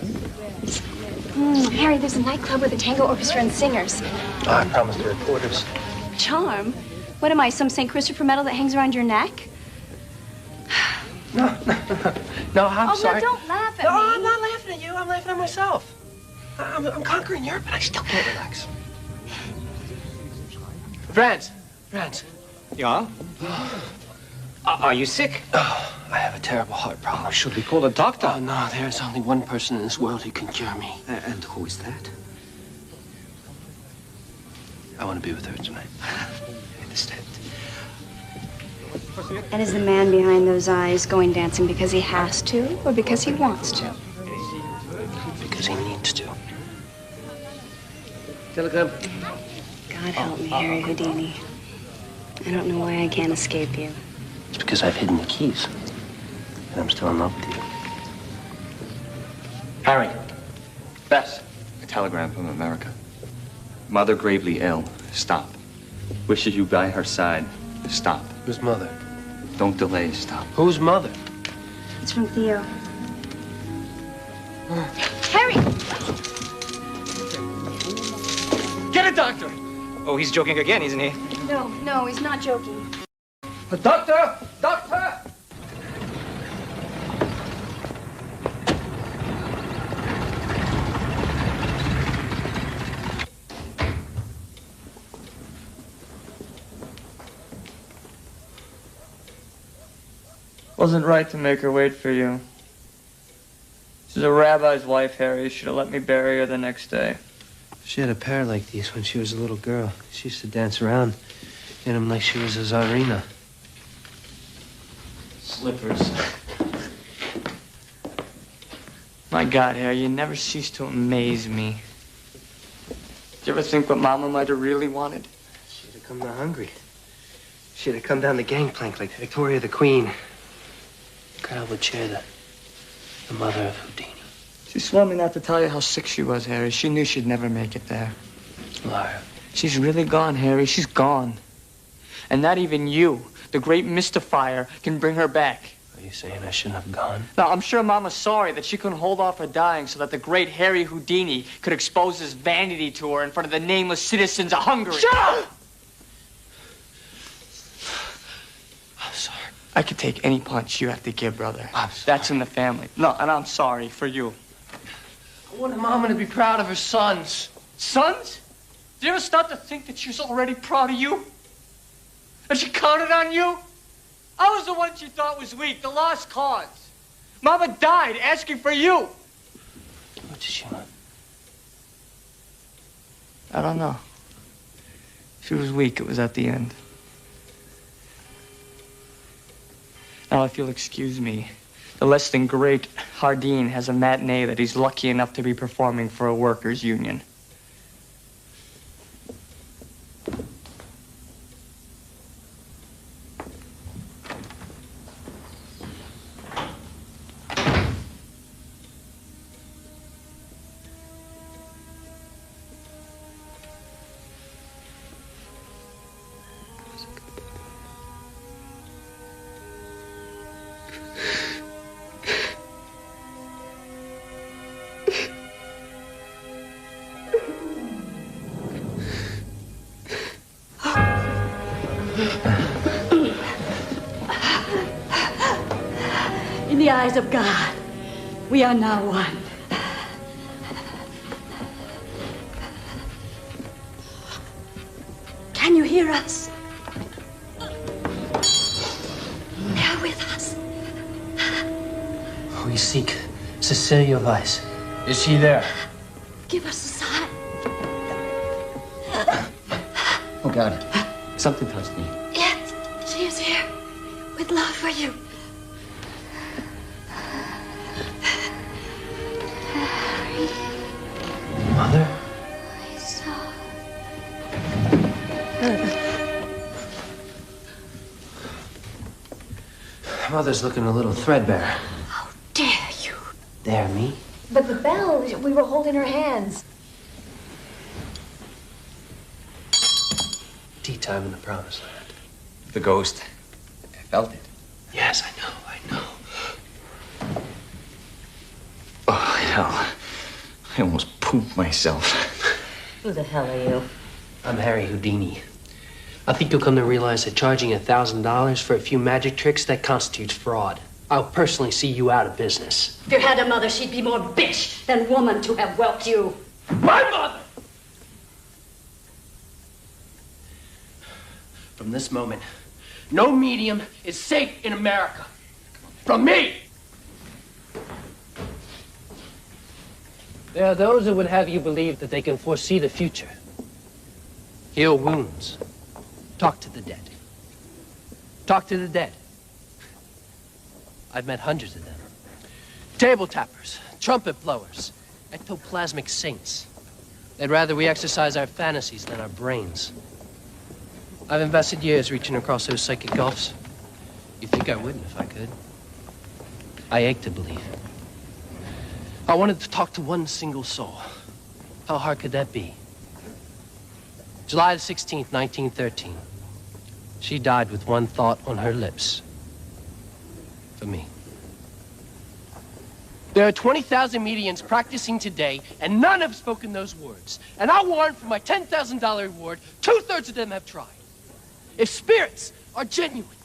Harry, there's a nightclub with a tango orchestra and singers. I promised the reporters. Charm? What am I, some St. Christopher medal that hangs around your neck? No, I'm sorry. No, don't laugh at No, me. I'm not laughing at you. I'm laughing at myself. I'm conquering Europe, and I still can't relax. Franz. Yeah? Are you sick? Oh, I have a terrible heart problem. Should we call a doctor? Oh, no, there's only one person in this world who can cure me. And who is that? I want to be with her tonight. I understand. And is the man behind those eyes going dancing because he has to or because he wants to? Because he needs to. Telegram. God help me, Harry Houdini. I don't know why I can't escape you. It's because I've hidden the keys. And I'm still in love with you. Harry. Bess. A telegram from America. Mother gravely ill. Stop. Wishes you by her side. Stop. Whose mother? Don't delay. Stop. Whose mother? It's from Theo. Harry! Get a doctor! Oh, he's joking again, isn't he? No, he's not joking. Doctor! Doctor! Wasn't right to make her wait for you. She's a rabbi's wife, Harry. You should have let me bury her the next day. She had a pair like these when she was a little girl. She used to dance around in them like she was a czarina. Slippers. My God, Harry, you never cease to amaze me. Did you ever think what Mama might have really wanted? She'd have come down hungry. She'd have come down the gangplank like Victoria the Queen. God would cheer the mother of Houdini. She swore me not to tell you how sick she was, Harry. She knew she'd never make it there. Liar. She's really gone, Harry. She's gone. And not even you, the great mystifier, can bring her back. Are you saying I shouldn't have gone? Now, I'm sure Mama's sorry that she couldn't hold off her dying so that the great Harry Houdini could expose his vanity to her in front of the nameless citizens of Hungary. Shut up! I'm sorry. I could take any punch you have to give, brother. That's in the family. No, and I'm sorry for you. I wanted Mama to be proud of her sons. Sons? Did you ever start to think that she was already proud of you? That she counted on you? I was the one she thought was weak, the lost cause. Mama died asking for you. What did she want? I don't know. She was weak. It was at the end. Now, if you'll excuse me, the less than great Hardin has a matinee that he's lucky enough to be performing for a workers' union. In the eyes of God, we are now one. Can you hear us? They are with us. We seek Cecilia Weiss. Is she there? Give us a sign. Oh, God. Something touched me. Yes, she is is here with love for you. Mother? I saw. Mother's looking a little threadbare. How dare you? Dare me? But the bell, we were holding her hands. Tea time in the promised land. The ghost. I felt it. Yes, I know. Oh, hell. I almost pooped myself. Who the hell are you? I'm Harry Houdini. I think you'll come to realize that charging $1,000 for a few magic tricks, that constitutes fraud. I'll personally see you out of business. If you had a mother, she'd be more bitch than woman to have whelped you. My mother! From this moment, no medium is safe in America. From me! There are those who would have you believe that they can foresee the future, heal wounds, talk to the dead. Talk to the dead. I've met hundreds of them. Table tappers, trumpet blowers, ectoplasmic saints. They'd rather we exercise our fantasies than our brains. I've invested years reaching across those psychic gulfs. You'd think I wouldn't if I could. I ache to believe. I wanted to talk to one single soul. How hard could that be? July the 16th, 1913. She died with one thought on her lips. For me. There are 20,000 mediums practicing today, and none have spoken those words. And I warrant for my $10,000 reward, 2/3 of them have tried. If spirits are genuine,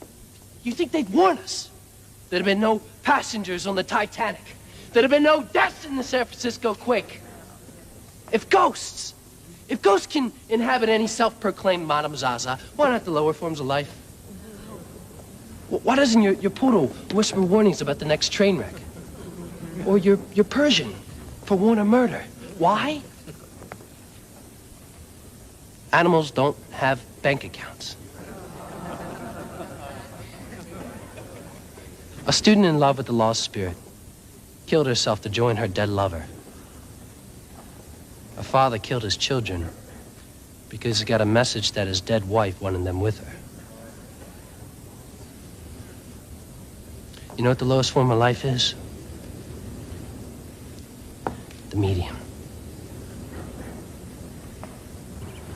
you think they'd warn us? There'd have been no passengers on the Titanic. There'd have been no deaths in the San Francisco quake. If ghosts can inhabit any self-proclaimed Madame Zaza, why not the lower forms of life? Why doesn't your poodle whisper warnings about the next train wreck? Or your Persian forewarn a murder? Why? Animals don't have bank accounts. A student in love with the lost spirit killed herself to join her dead lover. A father killed his children because he got a message that his dead wife wanted them with her. You know what the lowest form of life is? The medium.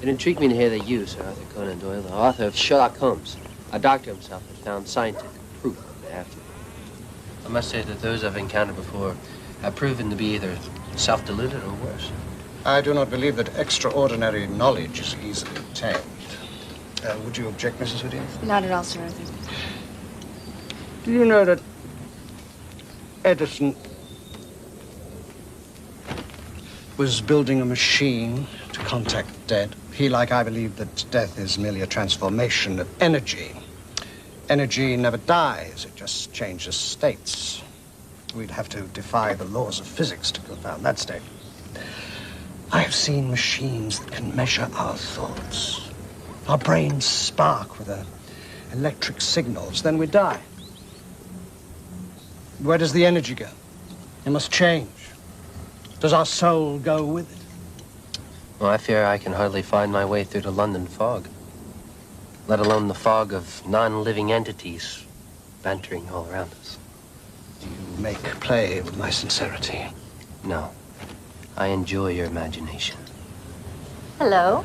It intrigued me to hear that you, Sir Arthur Conan Doyle, the author of Sherlock Holmes, a doctor himself, has found scientific proof of the afterlife. I must say that those I've encountered before have proven to be either self-deluded or worse. I do not believe that extraordinary knowledge is easily obtained. Would you object, Mrs. Houdini? Not at all, Sir Arthur. Do you know that Edison was building a machine to contact the dead? He, like I, believe that death is merely a transformation of energy. Energy never dies, it just changes states. We'd have to defy the laws of physics to confound that state. I have seen machines that can measure our thoughts. Our brains spark with electric signals, then we die. Where does the energy go? It must change. Does our soul go with it? Well, I fear I can hardly find my way through the London fog, let alone the fog of non-living entities bantering all around us. Do you make play with my sincerity? No. I enjoy your imagination. Hello.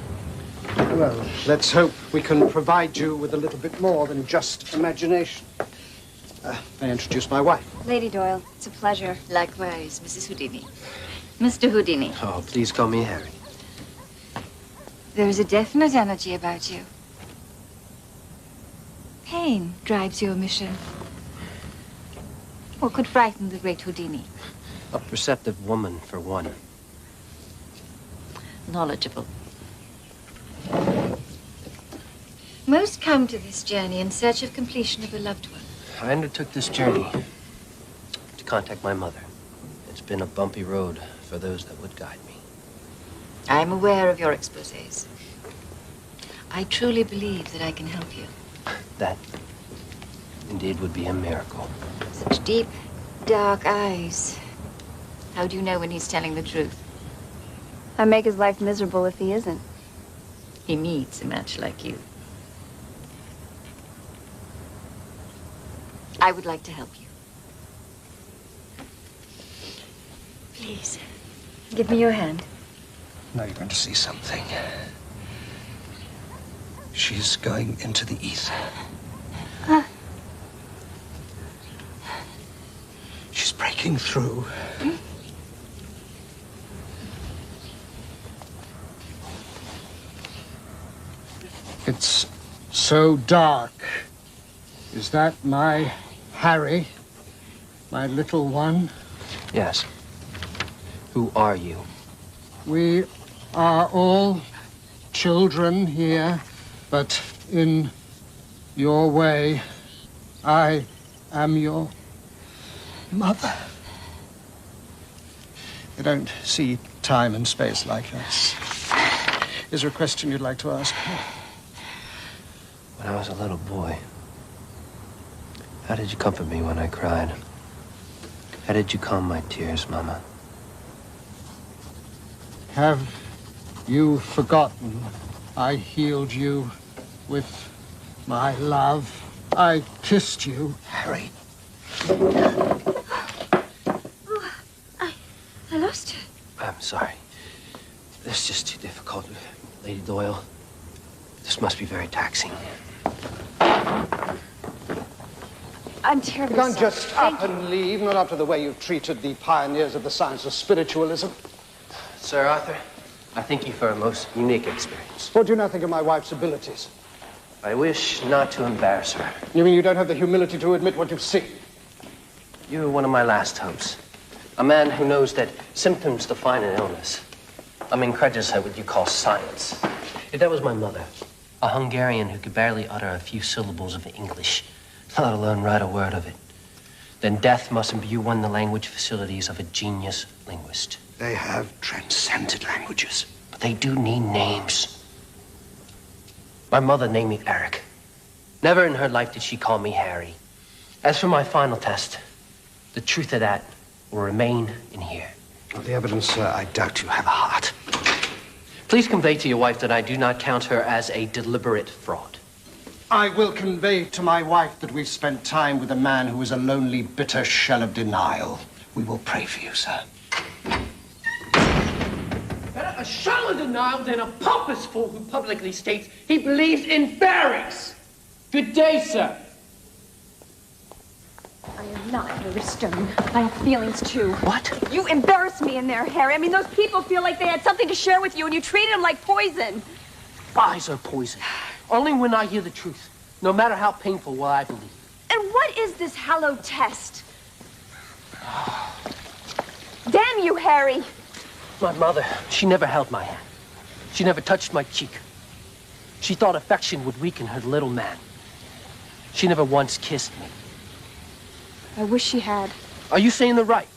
Well, let's hope we can provide you with a little bit more than just imagination. May I introduce my wife? Lady Doyle, it's a pleasure. Likewise, Mrs. Houdini. Mr. Houdini. Oh, please call me Harry. There is a definite energy about you. Pain drives your mission. What could frighten the great Houdini? A perceptive woman, for one. Knowledgeable. Most come to this journey in search of completion of a loved one. I undertook this journey to contact my mother. It's been a bumpy road for those that would guide me. I'm aware of your exposés. I truly believe that I can help you. That indeed would be a miracle. Such deep, dark eyes. How do you know when he's telling the truth? I make his life miserable if he isn't. He needs a match like you. I would like to help you. Please, give me your hand. Now you're going to see something. She's going into the ether. She's breaking through. It's so dark. Is that my Harry? My little one? Yes. Who are you? We are all children here, but in your way, I am your mother. They don't see time and space like us. Is there a question you'd like to ask? When I was a little boy, how did you comfort me when I cried? How did you calm my tears, Mama? Have you forgotten I healed you with my love? I kissed you, Harry. I lost her. I'm sorry. This is just too difficult. Lady Doyle, this must be very taxing. I'm terribly You can't sorry. just up and leave, not after the way you've treated the pioneers of the science of spiritualism. Sir Arthur, I thank you for a most unique experience. What do you now think of my wife's abilities? I wish not to embarrass her. You mean you don't have the humility to admit what you've seen? You are one of my last hopes. A man who knows that symptoms define an illness. I'm incredulous at what you call science. If that was my mother, a Hungarian who could barely utter a few syllables of English, let alone write a word of it, then death must imbue one the language facilities of a genius linguist. They have transcended languages. But they do need names. My mother named me Eric. Never in her life did she call me Harry. As for my final test, the truth of that will remain in here. Well, the evidence, sir, I doubt you have a heart. Please convey to your wife that I do not count her as a deliberate fraud. I will convey to my wife that we've spent time with a man who is a lonely, bitter shell of denial. We will pray for you, sir. Better a shell of denial than a pompous fool who publicly states he believes in fairies. Good day, sir. I am not very stern. I have feelings, too. What? You embarrassed me in there, Harry. I mean, those people feel like they had something to share with you, and you treated them like poison. Lies are poison. Only when I hear the truth, no matter how painful, will I believe. And what is this hallowed test? Damn you, Harry. My mother, she never held my hand. She never touched my cheek. She thought affection would weaken her little man. She never once kissed me. I wish she had. Are you saying the right?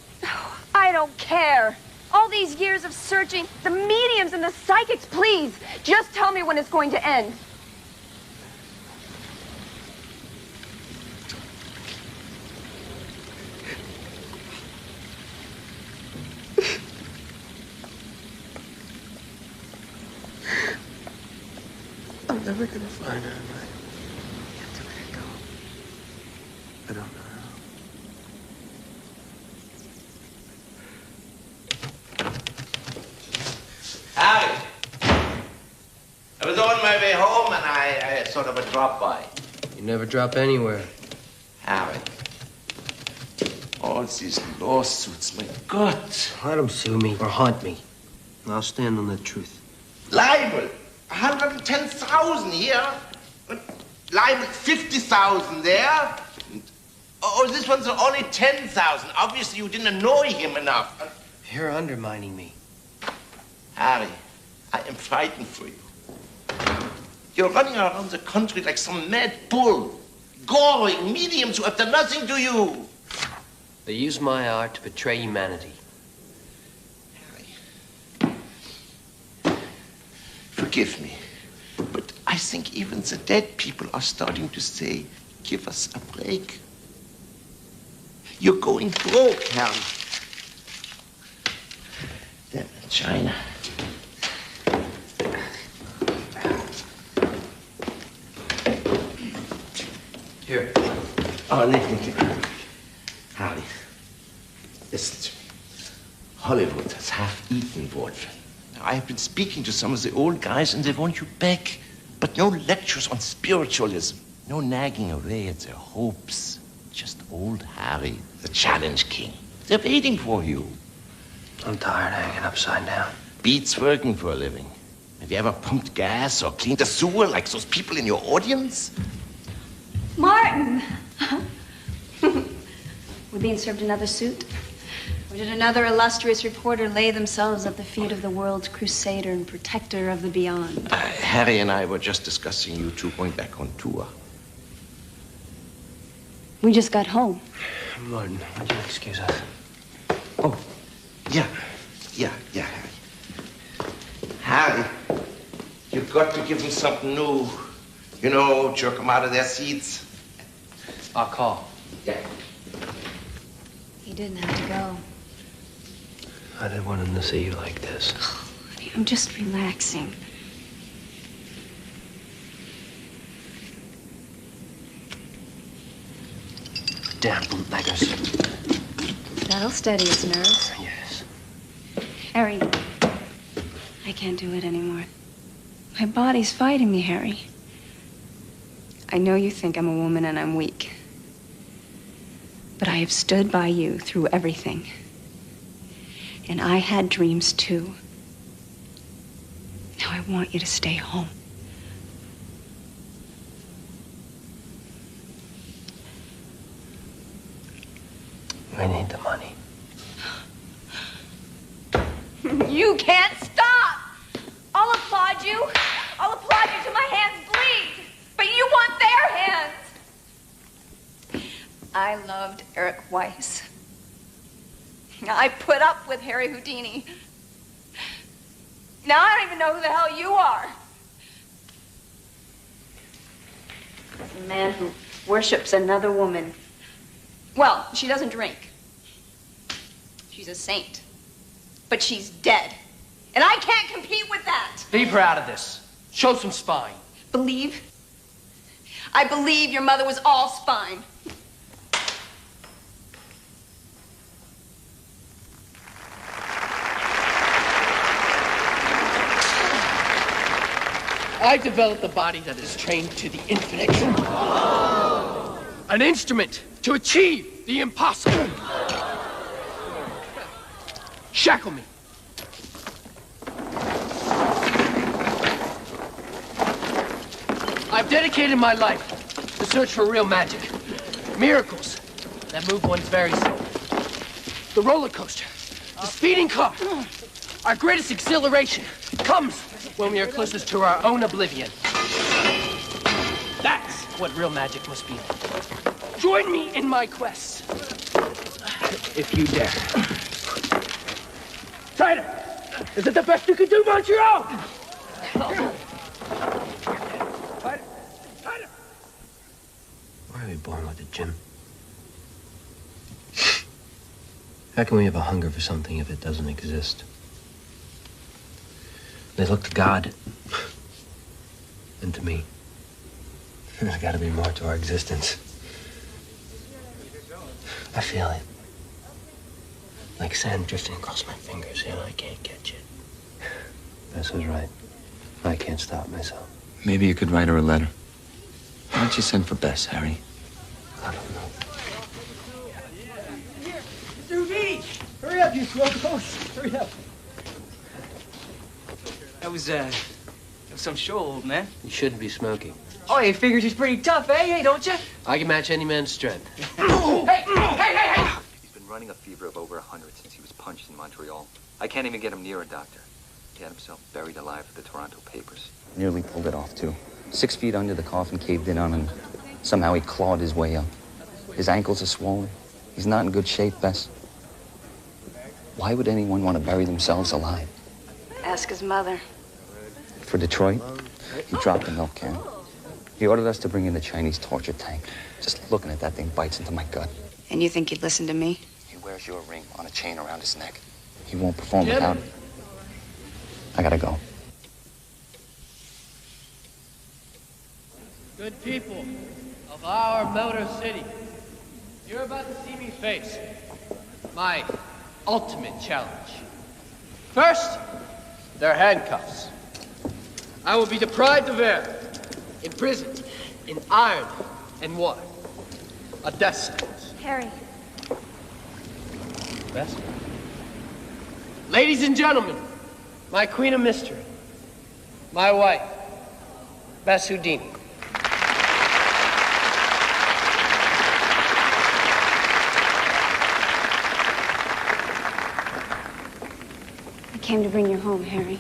I don't care. All these years of searching, the mediums and the psychics, please, just tell me when it's going to end. I'm never gonna find her, am I? You have to let her go. I don't know how. Harry, I was on my way home and I sort of a drop by. You never drop anywhere. Harry, all these lawsuits, my God. Let them sue me or haunt me. I'll stand on the truth. Libel, 110,000 here. Libel, 50,000 there. Oh, this one's only 10,000. Obviously, you didn't annoy him enough. You're undermining me. Harry, I am frightened for you. You're running around the country like some mad bull, goring mediums who have done nothing to you. They use my art to betray humanity. Forgive me, but I think even the dead people are starting to say Give us a break. You're going broke, Harry. Damn it, China. Here. Oh, Nick. Harry, listen to me. Hollywood has half-eaten vaudeville. Now, I have been speaking to some of the old guys, and they want you back. But no lectures on spiritualism. No nagging away at their hopes. Just old Harry, the challenge king. They're waiting for you. I'm tired of hanging upside down. Beats working for a living. Have you ever pumped gas or cleaned a sewer like those people in your audience? Martin! We're being served another suit? Or did another illustrious reporter lay themselves at the feet of the world's crusader and protector of the beyond? Harry and I were just discussing you two going back on tour. We just got home. Martin, would you excuse us? Oh, yeah, Harry. Harry, you've got to give them something new. You know, jerk them out of their seats. I'll call. Yeah. He didn't have to go. I didn't want him to see you like this. Oh, honey, I'm just relaxing. Damn bootleggers. That'll steady his nerves. Yes. Harry, I can't do it anymore. My body's fighting me, Harry. I know you think I'm a woman and I'm weak. But I have stood by you through everything. And I had dreams too. Now I want you to stay home. We need the money. You can't stop! I'll applaud you. I'll applaud you till my hands bleed. But you want their hands. I loved Eric Weiss. I put up with Harry Houdini. Now I don't even know who the hell you are. A man who worships another woman. Well, she doesn't drink. She's a saint. But she's dead. And I can't compete with that. Leave her out of this. Show some spine. Believe? I believe your mother was all spine. I developed a body that is trained to the infinite. An instrument to achieve the impossible. Shackle me. I've dedicated my life to search for real magic. Miracles that move one's very soul. The roller coaster, the speeding car. Our greatest exhilaration comes when we are closest to our own oblivion. That's what real magic must be like. Join me in my quest. If you dare. Tighter! Is it the best you can do, Montreal? Tighter! Why are we born with it, Jim? How can we have a hunger for something if it doesn't exist? They look to God and to me. There's got to be more to our existence. I feel it. Like sand drifting across my fingers, and I can't catch it. Bess was right. I can't stop myself. Maybe you could write her a letter. Why don't you send for Bess, Harry? I don't know. Mr. Houdini! Hurry up, you slow ghost! Hurry up. That was some show, old man. You shouldn't be smoking. Oh, you figures he's pretty tough, eh? Hey, don't you? I can match any man's strength. Hey! He's been running a fever of over 100 since he was punched in Montreal. I can't even get him near a doctor. He had himself buried alive for the Toronto papers. Nearly pulled it off, too. 6 feet under the coffin caved in on him. Somehow he clawed his way up. His ankles are swollen. He's not in good shape, Bess. Why would anyone want to bury themselves alive? Ask his mother. For Detroit, he dropped the milk can. He ordered us to bring in the Chinese torture tank. Just looking at that thing bites into my gut. And you think he'd listen to me? He wears your ring on a chain around his neck. He won't perform without it. I gotta go. Good people of our Motor City, you're about to see me face my ultimate challenge. First, their handcuffs. I will be deprived of air, imprisoned in iron and water. A death sentence. Harry. Best. Ladies and gentlemen, my queen of mystery, my wife, HOUDINI. I came to bring you home, Harry.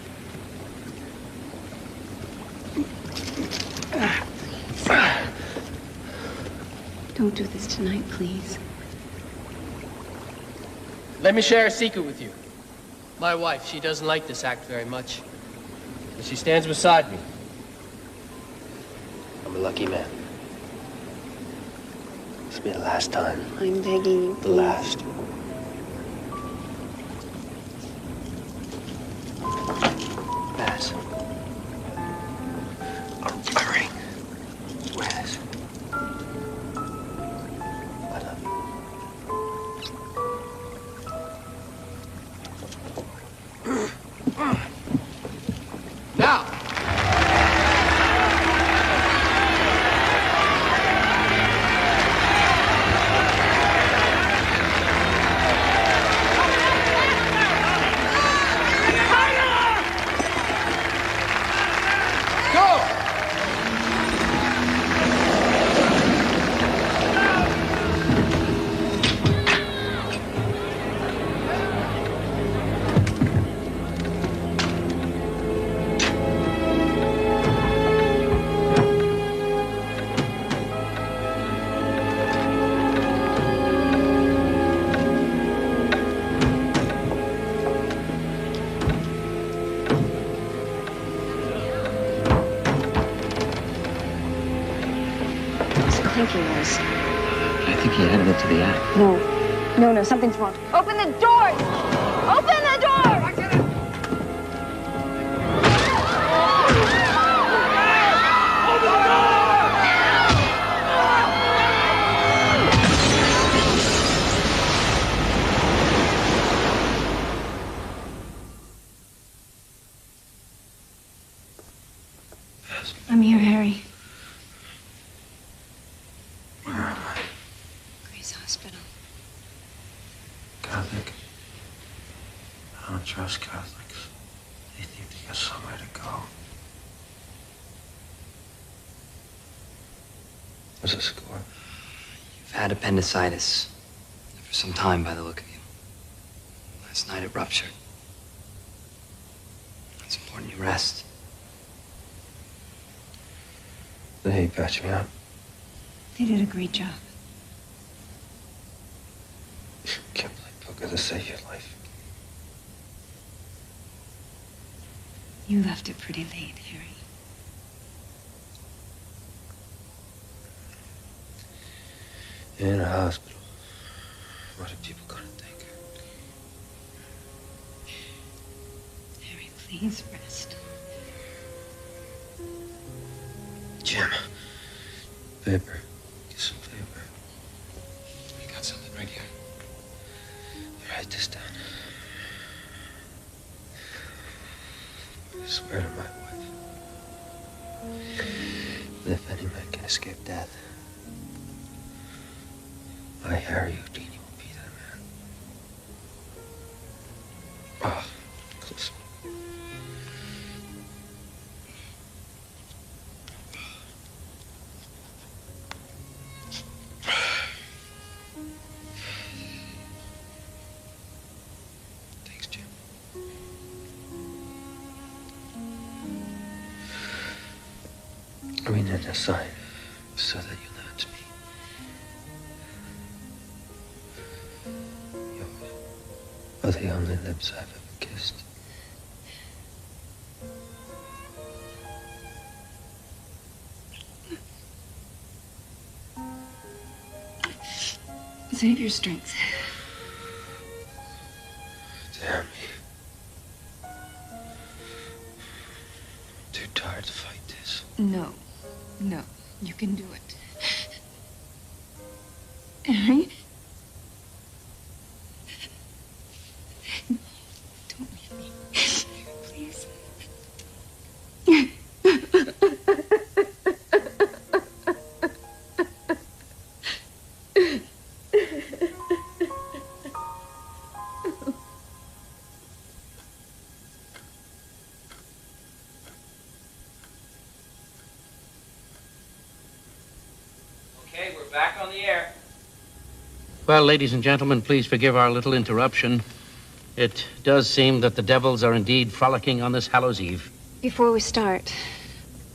Don't do this tonight, please. Let me share a secret with you. My wife, she doesn't like this act very much. But she stands beside me. I'm a lucky man. This will be the last time. I'm begging you, The last. Bess. A ring. Wear this. I love you. Now. I think he headed into the attic. No, something's wrong. Open the doors! Open the doors! I'm here, Harry. Where am I? Grace Hospital. Catholic. I don't trust Catholics. They think they got somewhere to go. What's the score? You've had appendicitis for some time by the look of you. Last night it ruptured. It's important you rest. They patched me up. They did a great job. Can't play poker to save your life. You left it pretty late, Harry. In a hospital. What are people gonna think? Harry, please rest. Jim. Paper. Get some paper. I got something right here. Write this down. I swear to my wife. That if any man can escape death, I, Harry Houdini, will be that man. Oh, close. Thanks, Jim. We need a sign so that you know it's me. You are the only lips I've ever kissed. Save your strength. Damn me. Too tired to fight this. No. No. You can do it. Harry? Don't leave me. Please. Okay, we're back on the air. Well, ladies and gentlemen, please forgive our little interruption. It does seem that the devils are indeed frolicking on this Hallows Eve. Before we start,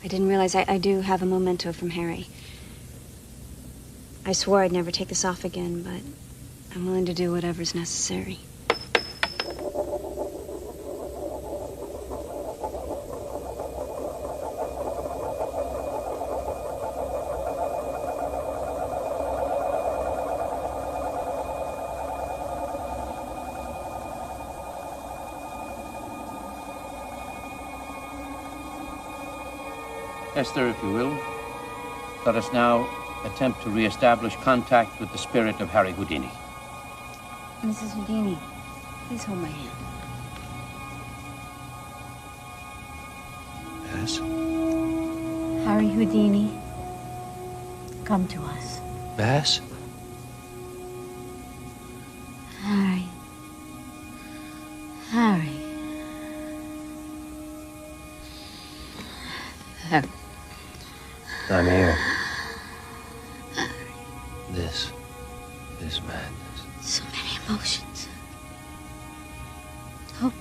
I didn't realize I do have a memento from Harry. I swore I'd never take this off again, but I'm willing to do whatever's necessary. Esther, if you will, let us now attempt to re-establish contact with the spirit of Harry Houdini. Mrs. Houdini, please hold my hand. Yes? Harry Houdini, come to us. Bass? Harry. Harry. Harry. I'm here. This is madness. So many emotions. Hope.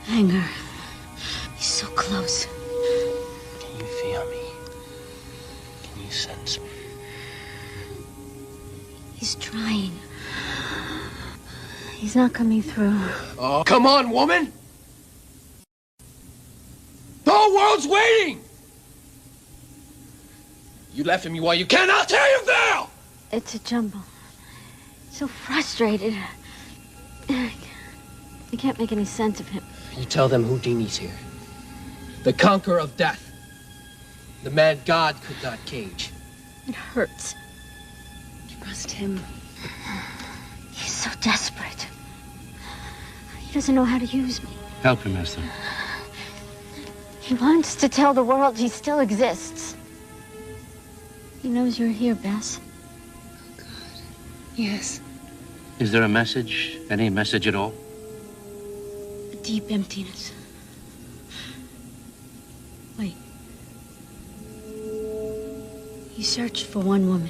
Anger. He's so close. Can you feel me? Can you sense me? He's trying. He's not coming through. Oh, come on, woman! The whole world's waiting! You laughing at me while you can? I'll tell you now! It's a jumble. So frustrated. I can't make any sense of him. You tell them Houdini's here. The conqueror of death. The man God could not cage. It hurts. Trust him. He's so desperate. He doesn't know how to use me. Help him, Esther. He wants to tell the world he still exists. He knows you're here, Bess. Yes. Is there a message? Any message at all? A deep emptiness. Wait. He searched for one woman.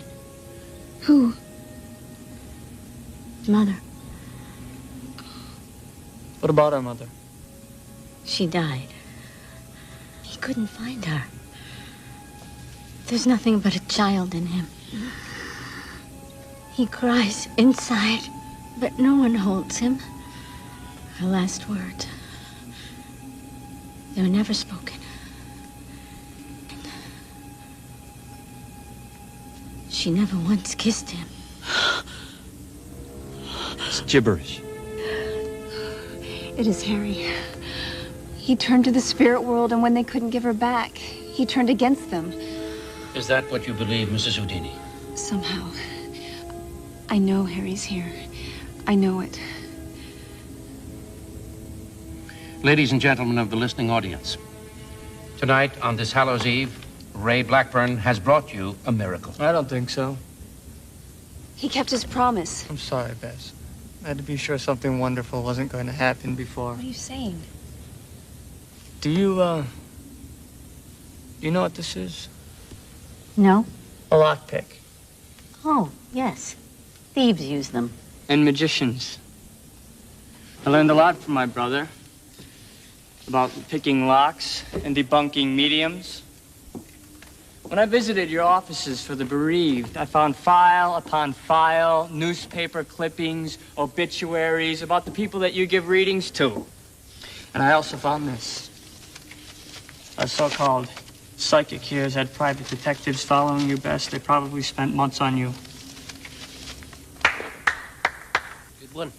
Who? Mother. What about our mother? She died. He couldn't find her. There's nothing but a child in him. He cries inside, but no one holds him. Her last words. They were never spoken. She never once kissed him. It's gibberish. It is Harry. He turned to the spirit world, and when they couldn't give her back, he turned against them. Is that what you believe, Mrs. Houdini? Somehow. I know Harry's here. I know it. Ladies and gentlemen of the listening audience, tonight on this Hallows Eve, Ray Blackburn has brought you a miracle. I don't think so. He kept his promise. I'm sorry, Bess. I had to be sure something wonderful wasn't going to happen before. What are you saying? Do you know what this is? No? A lockpick. Oh, yes. Thieves use them. And magicians. I learned a lot from my brother about picking locks and debunking mediums. When I visited your offices for the bereaved, I found file upon file, newspaper clippings, obituaries about the people that you give readings to. And I also found this. Our so-called psychic here has had private detectives following you, Bess. They probably spent months on you. one?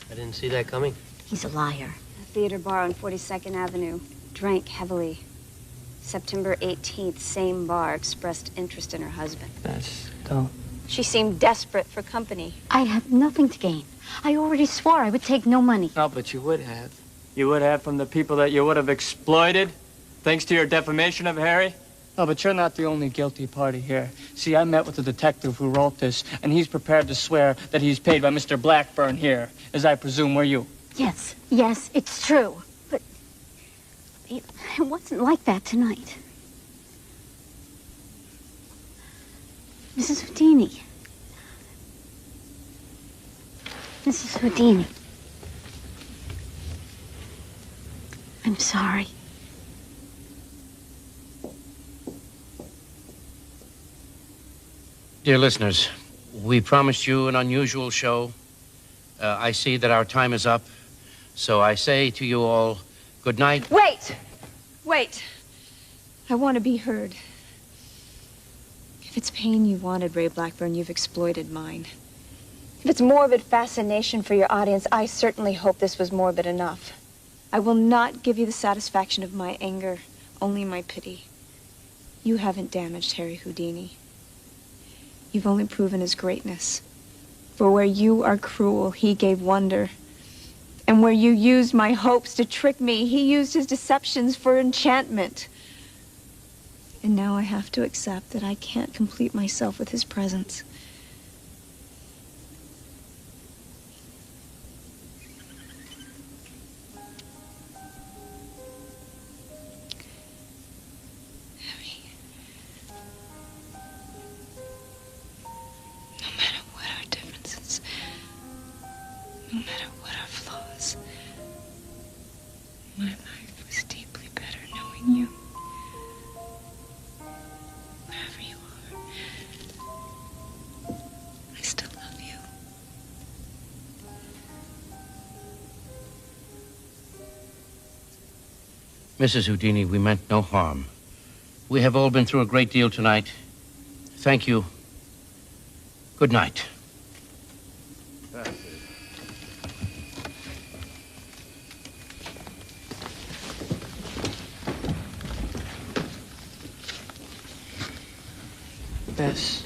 I didn't see that coming. He's a liar. A theater bar on 42nd Avenue. Drank heavily. September 18th, same bar, expressed interest in her husband. Bess, don't. She seemed desperate for company. I have nothing to gain. I already swore I would take no money. No, but you would have. You would have from the people that you would have exploited, thanks to your defamation of Harry. No, but you're not the only guilty party here. See, I met with the detective who wrote this, and he's prepared to swear that he's paid by Mr. Blackburn here, as I presume were you. Yes, yes, it's true. But it wasn't like that tonight. Mrs. Houdini. Mrs. Houdini. I'm sorry. Dear listeners, we promised you an unusual show. I see that our time is up, so I say to you all, good night. Wait! Wait. I want to be heard. If it's pain you wanted, Ray Blackburn, you've exploited mine. If it's morbid fascination for your audience, I certainly hope this was morbid enough. I will not give you the satisfaction of my anger, only my pity. You haven't damaged Harry Houdini. You've only proven his greatness. For where you are cruel, he gave wonder. And where you used my hopes to trick me, he used his deceptions for enchantment. And now I have to accept that I can't complete myself with his presence. No matter what our flaws, my life was deeply better knowing you. Wherever you are, I still love you. Mrs. Houdini, we meant no harm. We have all been through a great deal tonight. Thank you. Good night. Bess,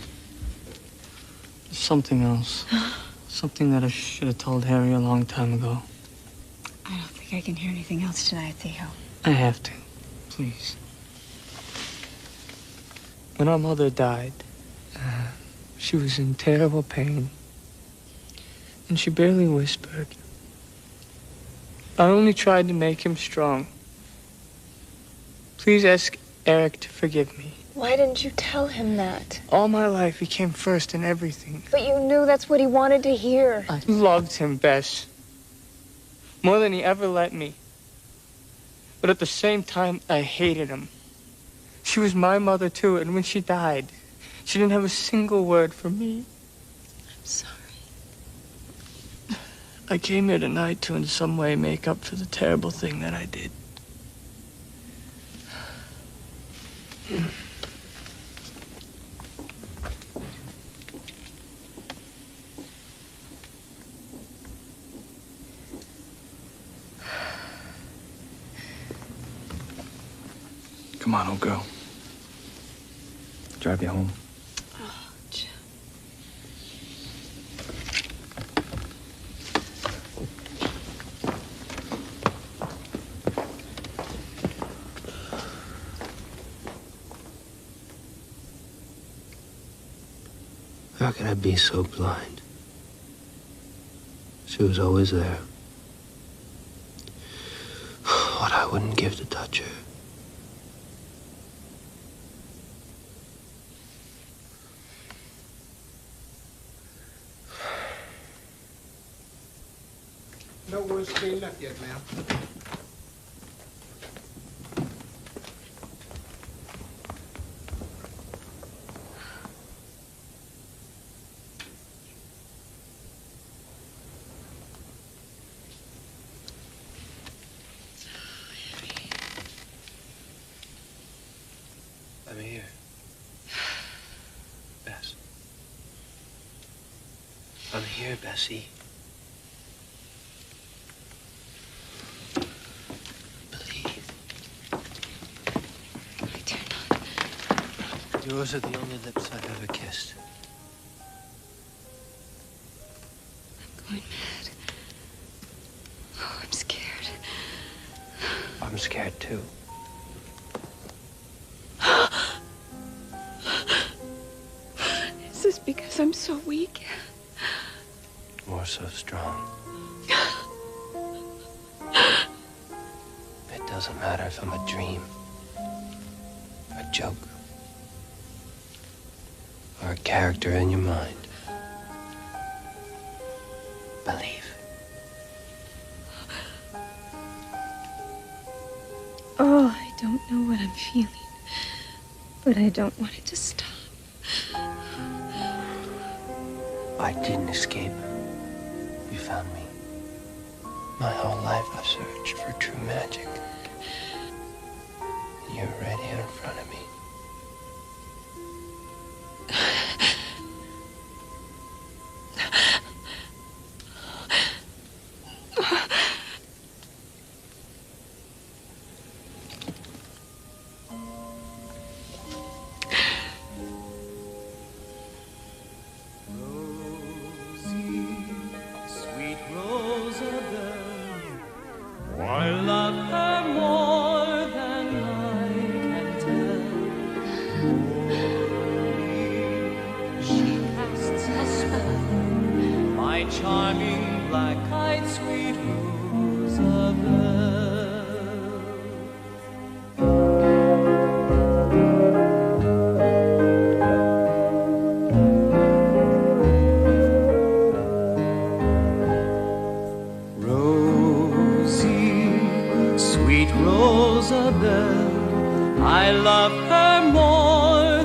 there's something else. Something that I should have told Harry a long time ago. I don't think I can hear anything else tonight, Theo. I have to. Please. When our mother died, she was in terrible pain. And she barely whispered. I only tried to make him strong. Please ask Eric to forgive me. Why didn't you tell him that? All my life, he came first in everything. But you knew that's what he wanted to hear. I loved him, Bess. More than he ever let me. But at the same time, I hated him. She was my mother, too, and when she died, she didn't have a single word for me. I'm sorry. I came here tonight to in some way make up for the terrible thing that I did. Come on, old girl. Drive you home. Oh, Jim. How could I be so blind? She was always there. What I wouldn't give to touch her. No one's cleaned up yet, ma'am. I'm here. Bess. I'm here, Bessie. Yours are the only lips I've ever kissed. I'm going mad. Oh, I'm scared. I'm scared too. Is this because I'm so weak? Or so strong. It doesn't matter if I'm a dream, a joke, or a character in your mind. Believe. Oh, I don't know what I'm feeling, but I don't want it to stop. I didn't escape. You found me. My whole life I've searched for true magic. You're right here in front of me. I love her more